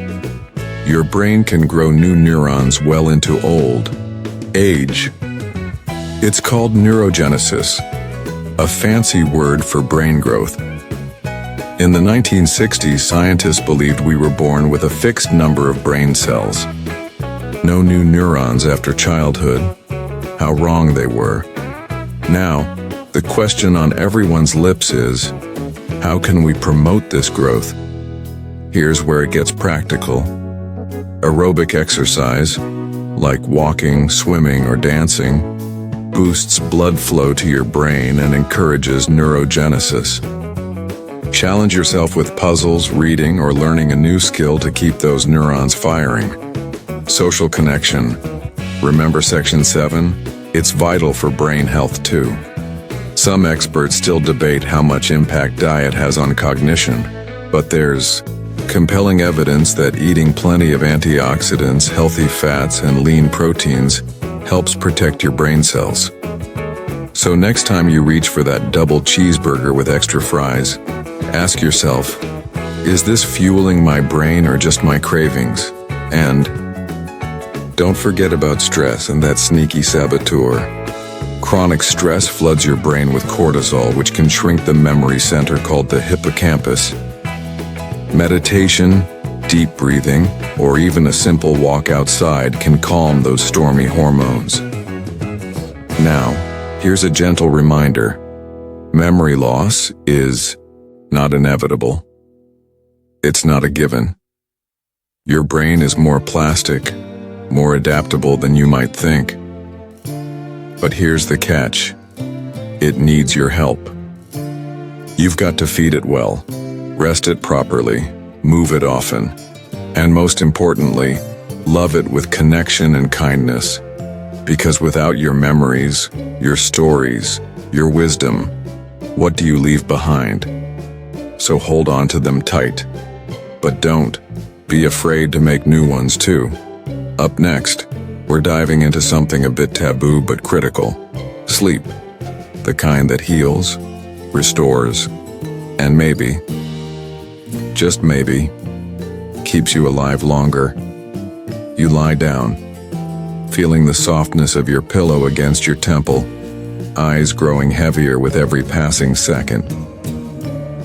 Your brain can grow new neurons well into old age. It's called neurogenesis, a fancy word for brain growth. In the 1960s, scientists believed we were born with a fixed number of brain cells. No new neurons after childhood. How wrong they were. Now, the question on everyone's lips is, how can we promote this growth? Here's where it gets practical. Aerobic exercise, like walking, swimming, or dancing, boosts blood flow to your brain and encourages neurogenesis. Challenge yourself with puzzles, reading, or learning a new skill to keep those neurons firing. Social connection. Remember Section 7? It's vital for brain health too. Some experts still debate how much impact diet has on cognition, but there's compelling evidence that eating plenty of antioxidants, healthy fats, and lean proteins helps protect your brain cells. So next time you reach for that double cheeseburger with extra fries, ask yourself, is this fueling my brain or just my cravings? And don't forget about stress and that sneaky saboteur. Chronic stress floods your brain with cortisol, which can shrink the memory center called the hippocampus. Meditation, deep breathing, or even a simple walk outside can calm those stormy hormones. Now, here's a gentle reminder. Memory loss is not inevitable. It's not a given. Your brain is more plastic, more adaptable than you might think. But here's the catch. It needs your help. You've got to feed it well, rest it properly, move it often, and most importantly, love it with connection and kindness. Because without your memories, your stories, your wisdom, what do you leave behind? So hold on to them tight. But don't be afraid to make new ones too. Up next, we're diving into something a bit taboo but critical. Sleep. the kind that heals, restores, and maybe, just maybe, keeps you alive longer. You lie down, feeling the softness of your pillow against your temple, eyes growing heavier with every passing second.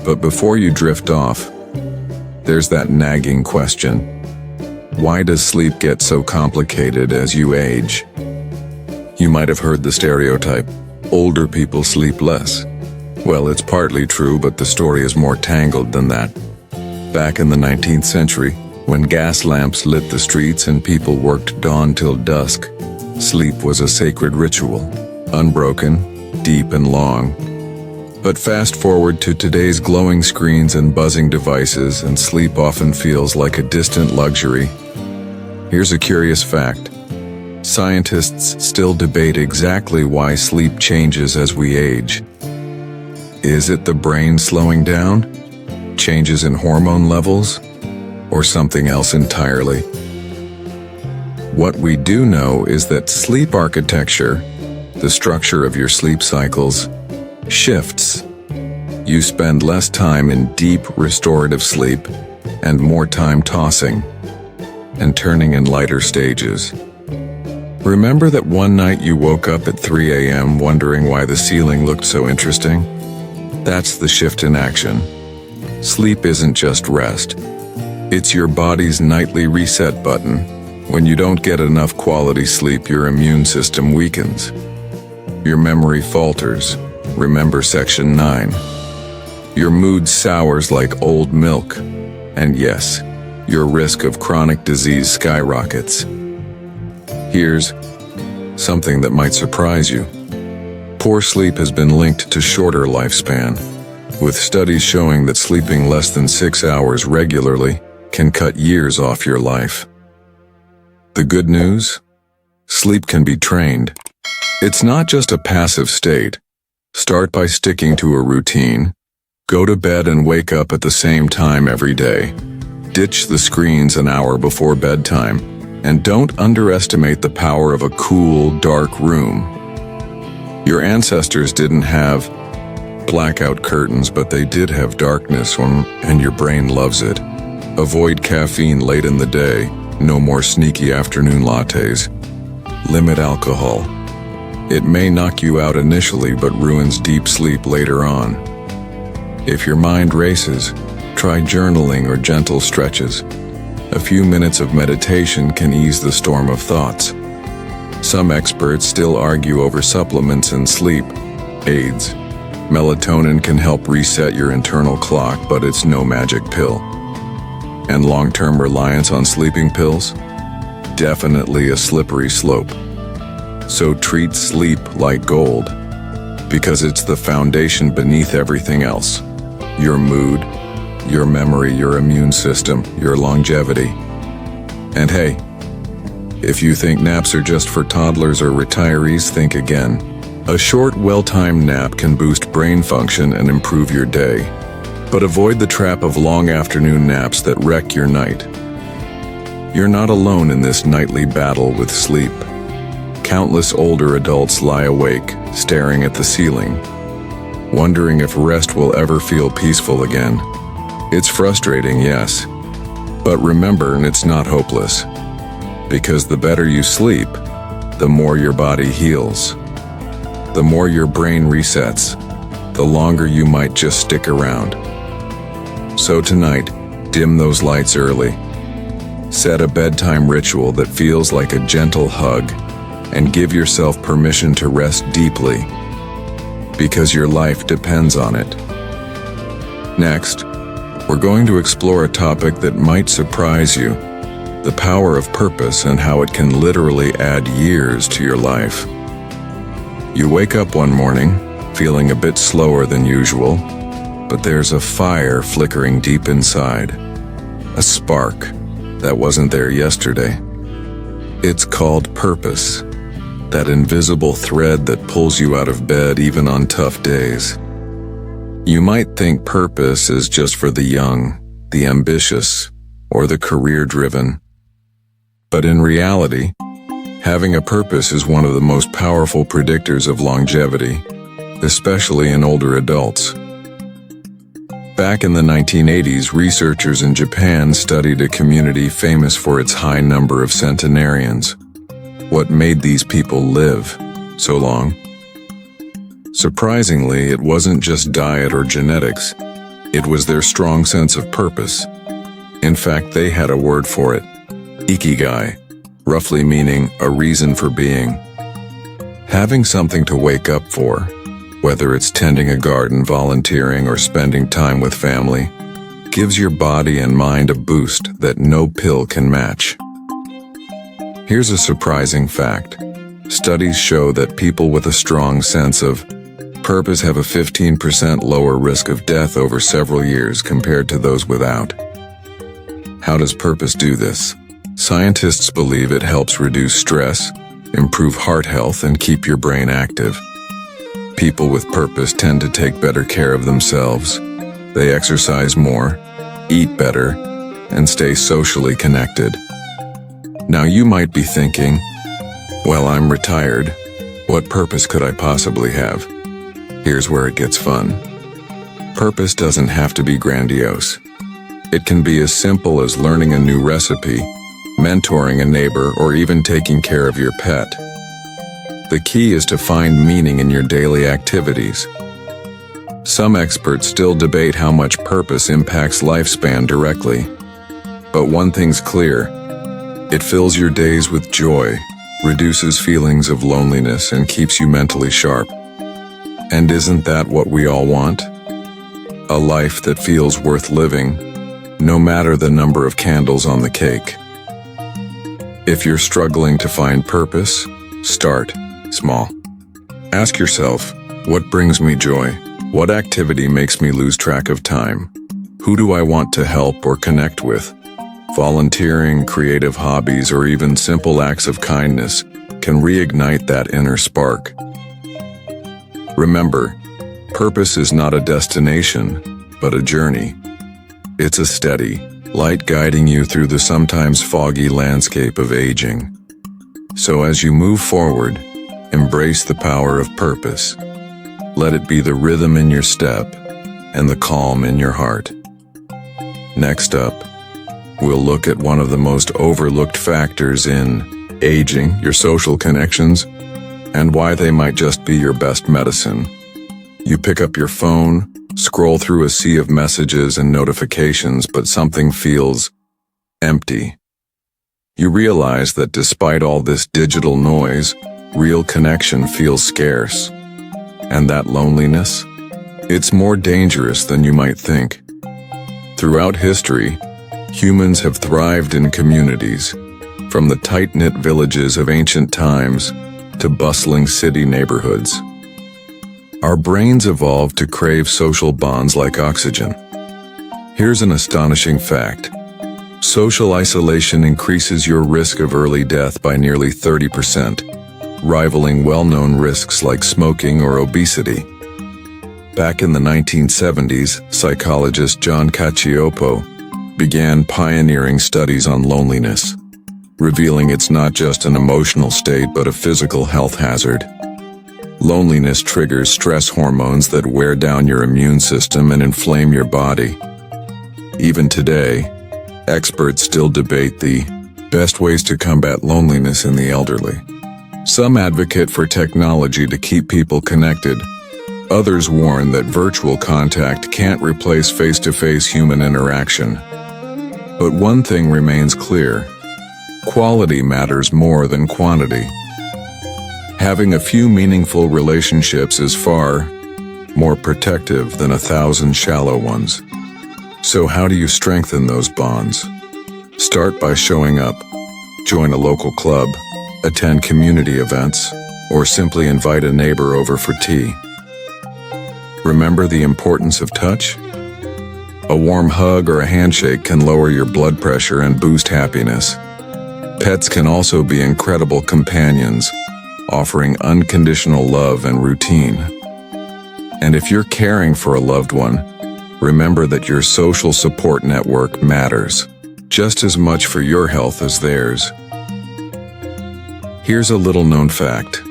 But before you drift off, there's that nagging question. Why does sleep get so complicated as you age? You might have heard the stereotype, older people sleep less. Well, it's partly true, but the story is more tangled than that. Back in the 19th century, when gas lamps lit the streets and people worked dawn till dusk, sleep was a sacred ritual, unbroken, deep and long. But fast forward to today's glowing screens and buzzing devices, and sleep often feels like a distant luxury. Here's a curious fact. Scientists still debate exactly why sleep changes as we age. Is it the brain slowing down? Changes in hormone levels? Or something else entirely? What we do know is that sleep architecture, the structure of your sleep cycles, shifts. You spend less time in deep restorative sleep and more time tossing and turning in lighter stages. Remember that one night you woke up at 3 a.m. wondering why the ceiling looked so interesting? That's the shift in action. Sleep isn't just rest. It's your body's nightly reset button. When you don't get enough quality sleep, your immune system weakens. Your memory falters. Remember Section 9. Your mood sours like old milk. And yes, your risk of chronic disease skyrockets. Here's something that might surprise you. Poor sleep has been linked to shorter lifespan, with studies showing that sleeping less than 6 hours regularly can cut years off your life. The good news? Sleep can be trained. It's not just a passive state. Start by sticking to a routine. Go to bed and wake up at the same time every day. Ditch the screens an hour before bedtime. And don't underestimate the power of a cool, dark room. Your ancestors didn't have blackout curtains, but they did have darkness, and your brain loves it. Avoid caffeine late in the day. No more sneaky afternoon lattes. Limit alcohol. It may knock you out initially, but ruins deep sleep later on. If your mind races, try journaling or gentle stretches. A few minutes of meditation can ease the storm of thoughts. Some experts still argue over supplements and sleep aids. Melatonin can help reset your internal clock, but it's no magic pill. And long-term reliance on sleeping pills? Definitely a slippery slope. So treat sleep like gold, because it's the foundation beneath everything else. Your mood, your memory, your immune system, your longevity. And hey, if you think naps are just for toddlers or retirees, think again. A short, well-timed nap can boost brain function and improve your day. But avoid the trap of long afternoon naps that wreck your night. You're not alone in this nightly battle with sleep. Countless older adults lie awake, staring at the ceiling, wondering if rest will ever feel peaceful again. It's frustrating, yes, but remember, it's not hopeless. Because the better you sleep, the more your body heals. The more your brain resets, the longer you might just stick around. So tonight, dim those lights early. Set a bedtime ritual that feels like a gentle hug, and give yourself permission to rest deeply, because your life depends on it. Next, we're going to explore a topic that might surprise you: the power of purpose and how it can literally add years to your life. You wake up one morning, feeling a bit slower than usual, but there's a fire flickering deep inside, a spark that wasn't there yesterday. It's called purpose, that invisible thread that pulls you out of bed even on tough days. You might think purpose is just for the young, the ambitious, or the career-driven. But in reality, having a purpose is one of the most powerful predictors of longevity. especially in older adults. Back in the 1980s, researchers in Japan studied a community famous for its high number of centenarians. What made these people live so long? Surprisingly, it wasn't just diet or genetics. It was their strong sense of purpose. In fact, they had a word for it, ikigai, roughly meaning a reason for being. Having something to wake up for, whether it's tending a garden, volunteering, or spending time with family, gives your body and mind a boost that no pill can match. Here's a surprising fact. Studies show that people with a strong sense of purpose have a 15% lower risk of death over several years compared to those without. How does purpose do this? Scientists believe it helps reduce stress, improve heart health, and keep your brain active. People with purpose tend to take better care of themselves. They exercise more, eat better, and stay socially connected. Now you might be thinking, well, I'm retired. What purpose could I possibly have? Here's where it gets fun. Purpose doesn't have to be grandiose. It can be as simple as learning a new recipe, mentoring a neighbor, or even taking care of your pet. The key is to find meaning in your daily activities. Some experts still debate how much purpose impacts lifespan directly. But one thing's clear. It fills your days with joy, reduces feelings of loneliness, and keeps you mentally sharp. And isn't that what we all want? A life that feels worth living, no matter the number of candles on the cake. If you're struggling to find purpose, start small. Ask yourself, what brings me joy? What activity makes me lose track of time? Who do I want to help or connect with? Volunteering, creative hobbies, or even simple acts of kindness can reignite that inner spark. Remember, purpose is not a destination, but a journey. It's a steady light guiding you through the sometimes foggy landscape of aging. So as you move forward, embrace the power of purpose. Let it be the rhythm in your step and the calm in your heart. Next up, we'll look at one of the most overlooked factors in aging, your social connections, and why they might just be your best medicine. You pick up your phone, scroll through a sea of messages and notifications, but something feels empty. You realize that despite all this digital noise, real connection feels scarce. And that loneliness? It's more dangerous than you might think. Throughout history, humans have thrived in communities, from the tight-knit villages of ancient times to bustling city neighborhoods. Our brains evolved to crave social bonds like oxygen. Here's an astonishing fact. Social isolation increases your risk of early death by nearly 30%, rivaling well-known risks like smoking or obesity. Back in the 1970s, psychologist John Cacioppo began pioneering studies on loneliness, revealing it's not just an emotional state but a physical health hazard. Loneliness triggers stress hormones that wear down your immune system and inflame your body. Even today, experts still debate the best ways to combat loneliness in the elderly. Some advocate for technology to keep people connected. Others warn that virtual contact can't replace face-to-face human interaction. But one thing remains clear. Quality matters more than quantity. Having a few meaningful relationships is far more protective than 1,000 shallow ones. So how do you strengthen those bonds? Start by showing up. Join a local club, attend community events, or simply invite a neighbor over for tea. Remember the importance of touch? A warm hug or a handshake can lower your blood pressure and boost happiness. Pets can also be incredible companions, offering unconditional love and routine. And if you're caring for a loved one, remember that your social support network matters just as much for your health as theirs. Here's a little-known fact.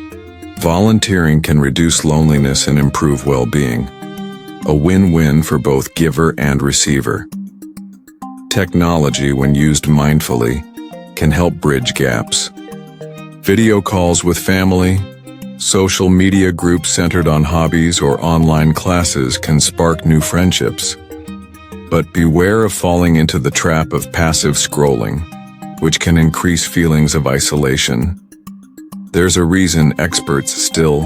Volunteering can reduce loneliness and improve well-being. A win-win for both giver and receiver. Technology, when used mindfully, can help bridge gaps. Video calls with family, social media groups centered on hobbies, or online classes can spark new friendships. But beware of falling into the trap of passive scrolling, which can increase feelings of isolation. There's a reason experts still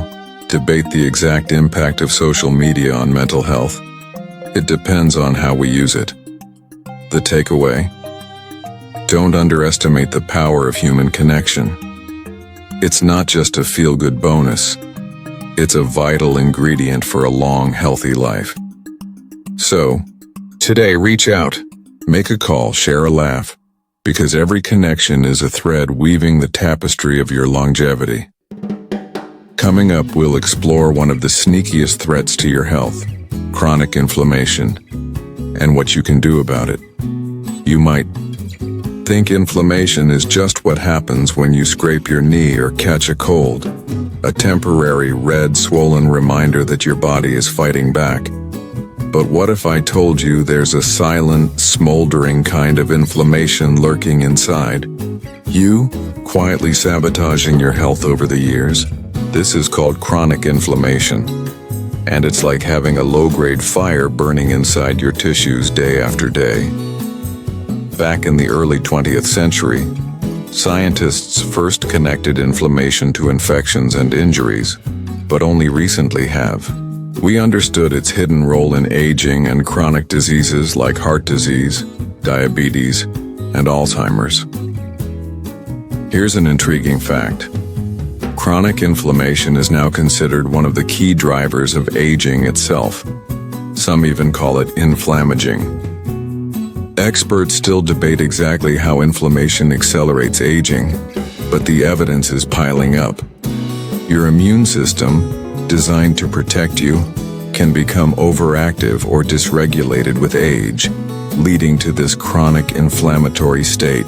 debate the exact impact of social media on mental health. It depends on how we use it. The takeaway: don't underestimate the power of human connection. It's not just a feel-good bonus. It's a vital ingredient for a long, healthy life. So, today reach out, make a call, share a laugh, because every connection is a thread weaving the tapestry of your longevity. Coming up, we'll explore one of the sneakiest threats to your health, chronic inflammation, and what you can do about it. You might think inflammation is just what happens when you scrape your knee or catch a cold, a temporary red, swollen reminder that your body is fighting back. But what if I told you there's a silent, smoldering kind of inflammation lurking inside? You, quietly sabotaging your health over the years? This is called chronic inflammation. And it's like having a low-grade fire burning inside your tissues day after day. Back in the early 20th century, scientists first connected inflammation to infections and injuries, but only recently have. We understood its hidden role in aging and chronic diseases like heart disease, diabetes, and Alzheimer's. Here's an intriguing fact. Chronic inflammation is now considered one of the key drivers of aging itself. Some even call it inflammaging. Experts still debate exactly how inflammation accelerates aging, but the evidence is piling up. Your immune system, designed to protect you, can become overactive or dysregulated with age, leading to this chronic inflammatory state.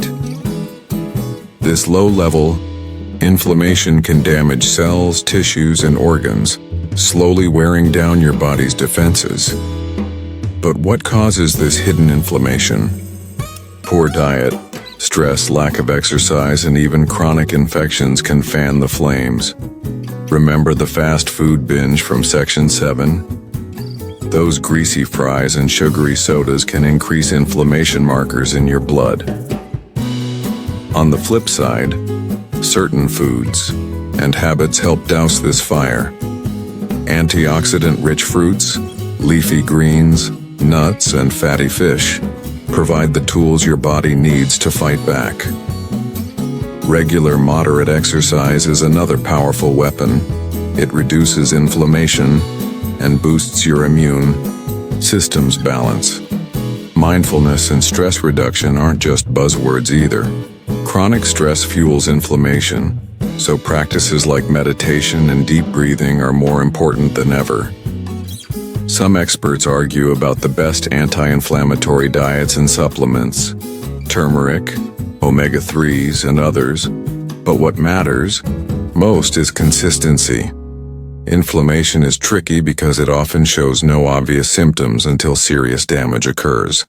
This low-level inflammation can damage cells, tissues, and organs, slowly wearing down your body's defenses. But what causes this hidden inflammation? Poor diet, stress, lack of exercise, and even chronic infections can fan the flames. Remember the fast food binge from Section 7? Those greasy fries and sugary sodas can increase inflammation markers in your blood. On the flip side, certain foods and habits help douse this fire. Antioxidant-rich fruits, leafy greens, nuts, and fatty fish provide the tools your body needs to fight back. Regular moderate exercise is another powerful weapon. It reduces inflammation and boosts your immune system's balance. Mindfulness and stress reduction aren't just buzzwords either. Chronic stress fuels inflammation, so practices like meditation and deep breathing are more important than ever. Some experts argue about the best anti-inflammatory diets and supplements, turmeric, omega-3s, and others, but what matters most is consistency. Inflammation is tricky because it often shows no obvious symptoms until serious damage occurs.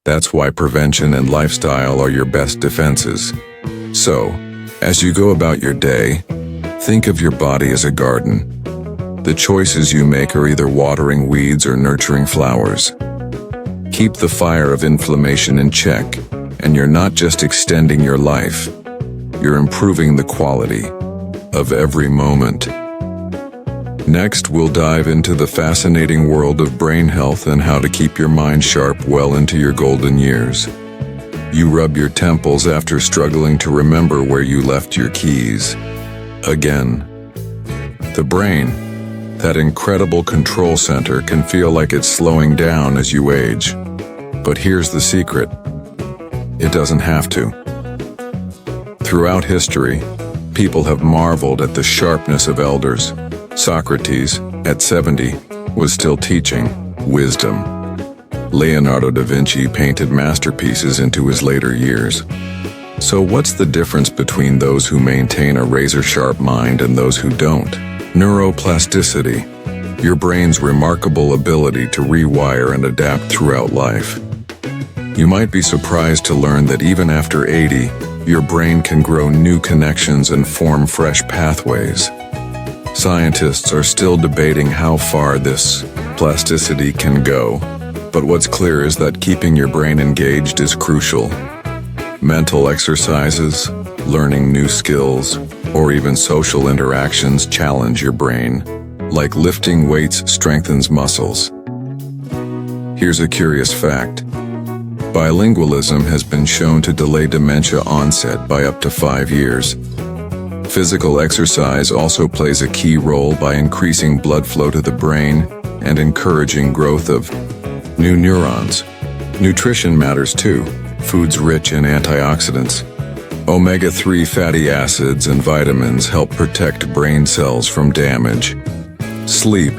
That's why prevention and lifestyle are your best defenses. So, as you go about your day, think of your body as a garden. The choices you make are either watering weeds or nurturing flowers. Keep the fire of inflammation in check, and you're not just extending your life, you're improving the quality of every moment. Next, we'll dive into the fascinating world of brain health and how to keep your mind sharp well into your golden years. You rub your temples after struggling to remember where you left your keys. Again. The brain, that incredible control center, can feel like it's slowing down as you age. But here's the secret. It doesn't have to. Throughout history, people have marveled at the sharpness of elders. Socrates, at 70, was still teaching wisdom. Leonardo da Vinci painted masterpieces into his later years. So what's the difference between those who maintain a razor-sharp mind and those who don't? Neuroplasticity, your brain's remarkable ability to rewire and adapt throughout life. You might be surprised to learn that even after 80, your brain can grow new connections and form fresh pathways. Scientists are still debating how far this plasticity can go, but what's clear is that keeping your brain engaged is crucial. Mental exercises, learning new skills, or even social interactions challenge your brain, like lifting weights strengthens muscles. Here's a curious fact. Bilingualism has been shown to delay dementia onset by up to 5 years. Physical exercise also plays a key role by increasing blood flow to the brain and encouraging growth of new neurons. Nutrition matters too. Foods rich in antioxidants, omega-3 fatty acids and vitamins help protect brain cells from damage. Sleep,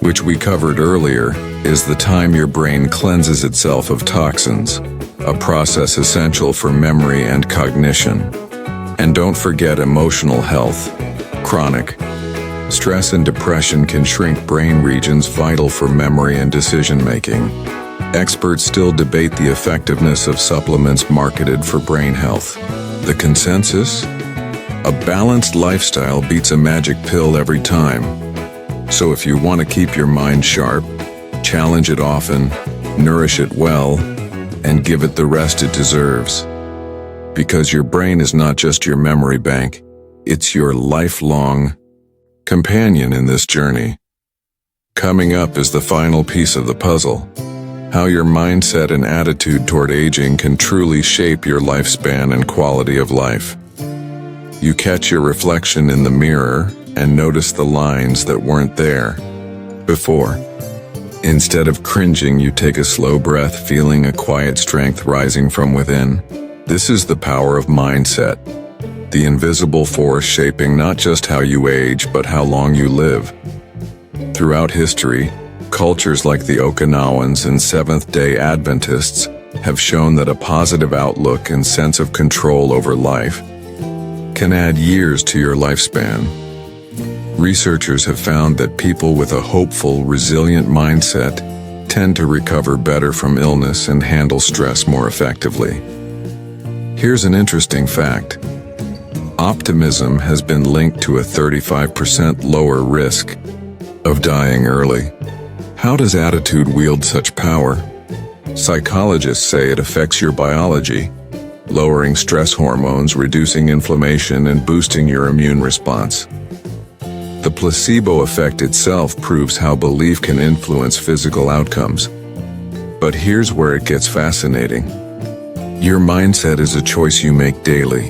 which we covered earlier, is the time your brain cleanses itself of toxins, a process essential for memory and cognition. And don't forget emotional health. Chronic stress and depression can shrink brain regions vital for memory and decision-making. Experts still debate the effectiveness of supplements marketed for brain health. The consensus? A balanced lifestyle beats a magic pill every time. So if you want to keep your mind sharp, challenge it often, nourish it well, and give it the rest it deserves. Because your brain is not just your memory bank, it's your lifelong companion in this journey. Coming up is the final piece of the puzzle. How your mindset and attitude toward aging can truly shape your lifespan and quality of life. You catch your reflection in the mirror and notice the lines that weren't there before. Instead of cringing, you take a slow breath, feeling a quiet strength rising from within. This is the power of mindset, the invisible force shaping not just how you age, but how long you live. Throughout history, cultures like the Okinawans and Seventh-day Adventists have shown that a positive outlook and sense of control over life can add years to your lifespan. Researchers have found that people with a hopeful, resilient mindset tend to recover better from illness and handle stress more effectively. Here's an interesting fact. Optimism has been linked to a 35% lower risk of dying early. How does attitude wield such power? Psychologists say it affects your biology, lowering stress hormones, reducing inflammation, and boosting your immune response. The placebo effect itself proves how belief can influence physical outcomes. But here's where it gets fascinating. Your mindset is a choice you make daily.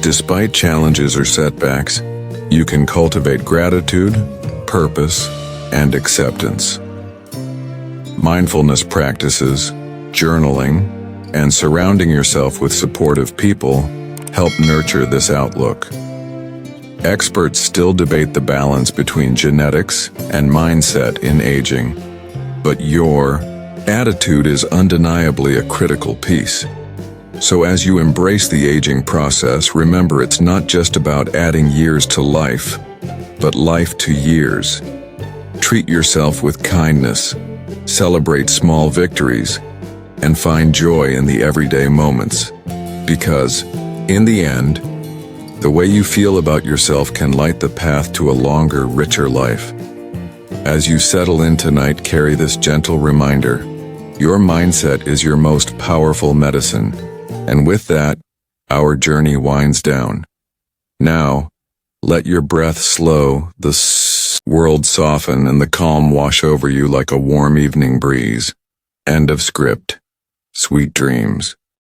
Despite challenges or setbacks, you can cultivate gratitude, purpose, and acceptance. Mindfulness practices, journaling, and surrounding yourself with supportive people help nurture this outlook. Experts still debate the balance between genetics and mindset in aging, but your attitude is undeniably a critical piece. So as you embrace the aging process, remember it's not just about adding years to life, but life to years. Treat yourself with kindness, celebrate small victories, and find joy in the everyday moments. Because, in the end, the way you feel about yourself can light the path to a longer, richer life. As you settle in tonight, carry this gentle reminder. Your mindset is your most powerful medicine. And with that, our journey winds down. Now, let your breath slow, the world soften, and the calm wash over you like a warm evening breeze. End of script. Sweet dreams.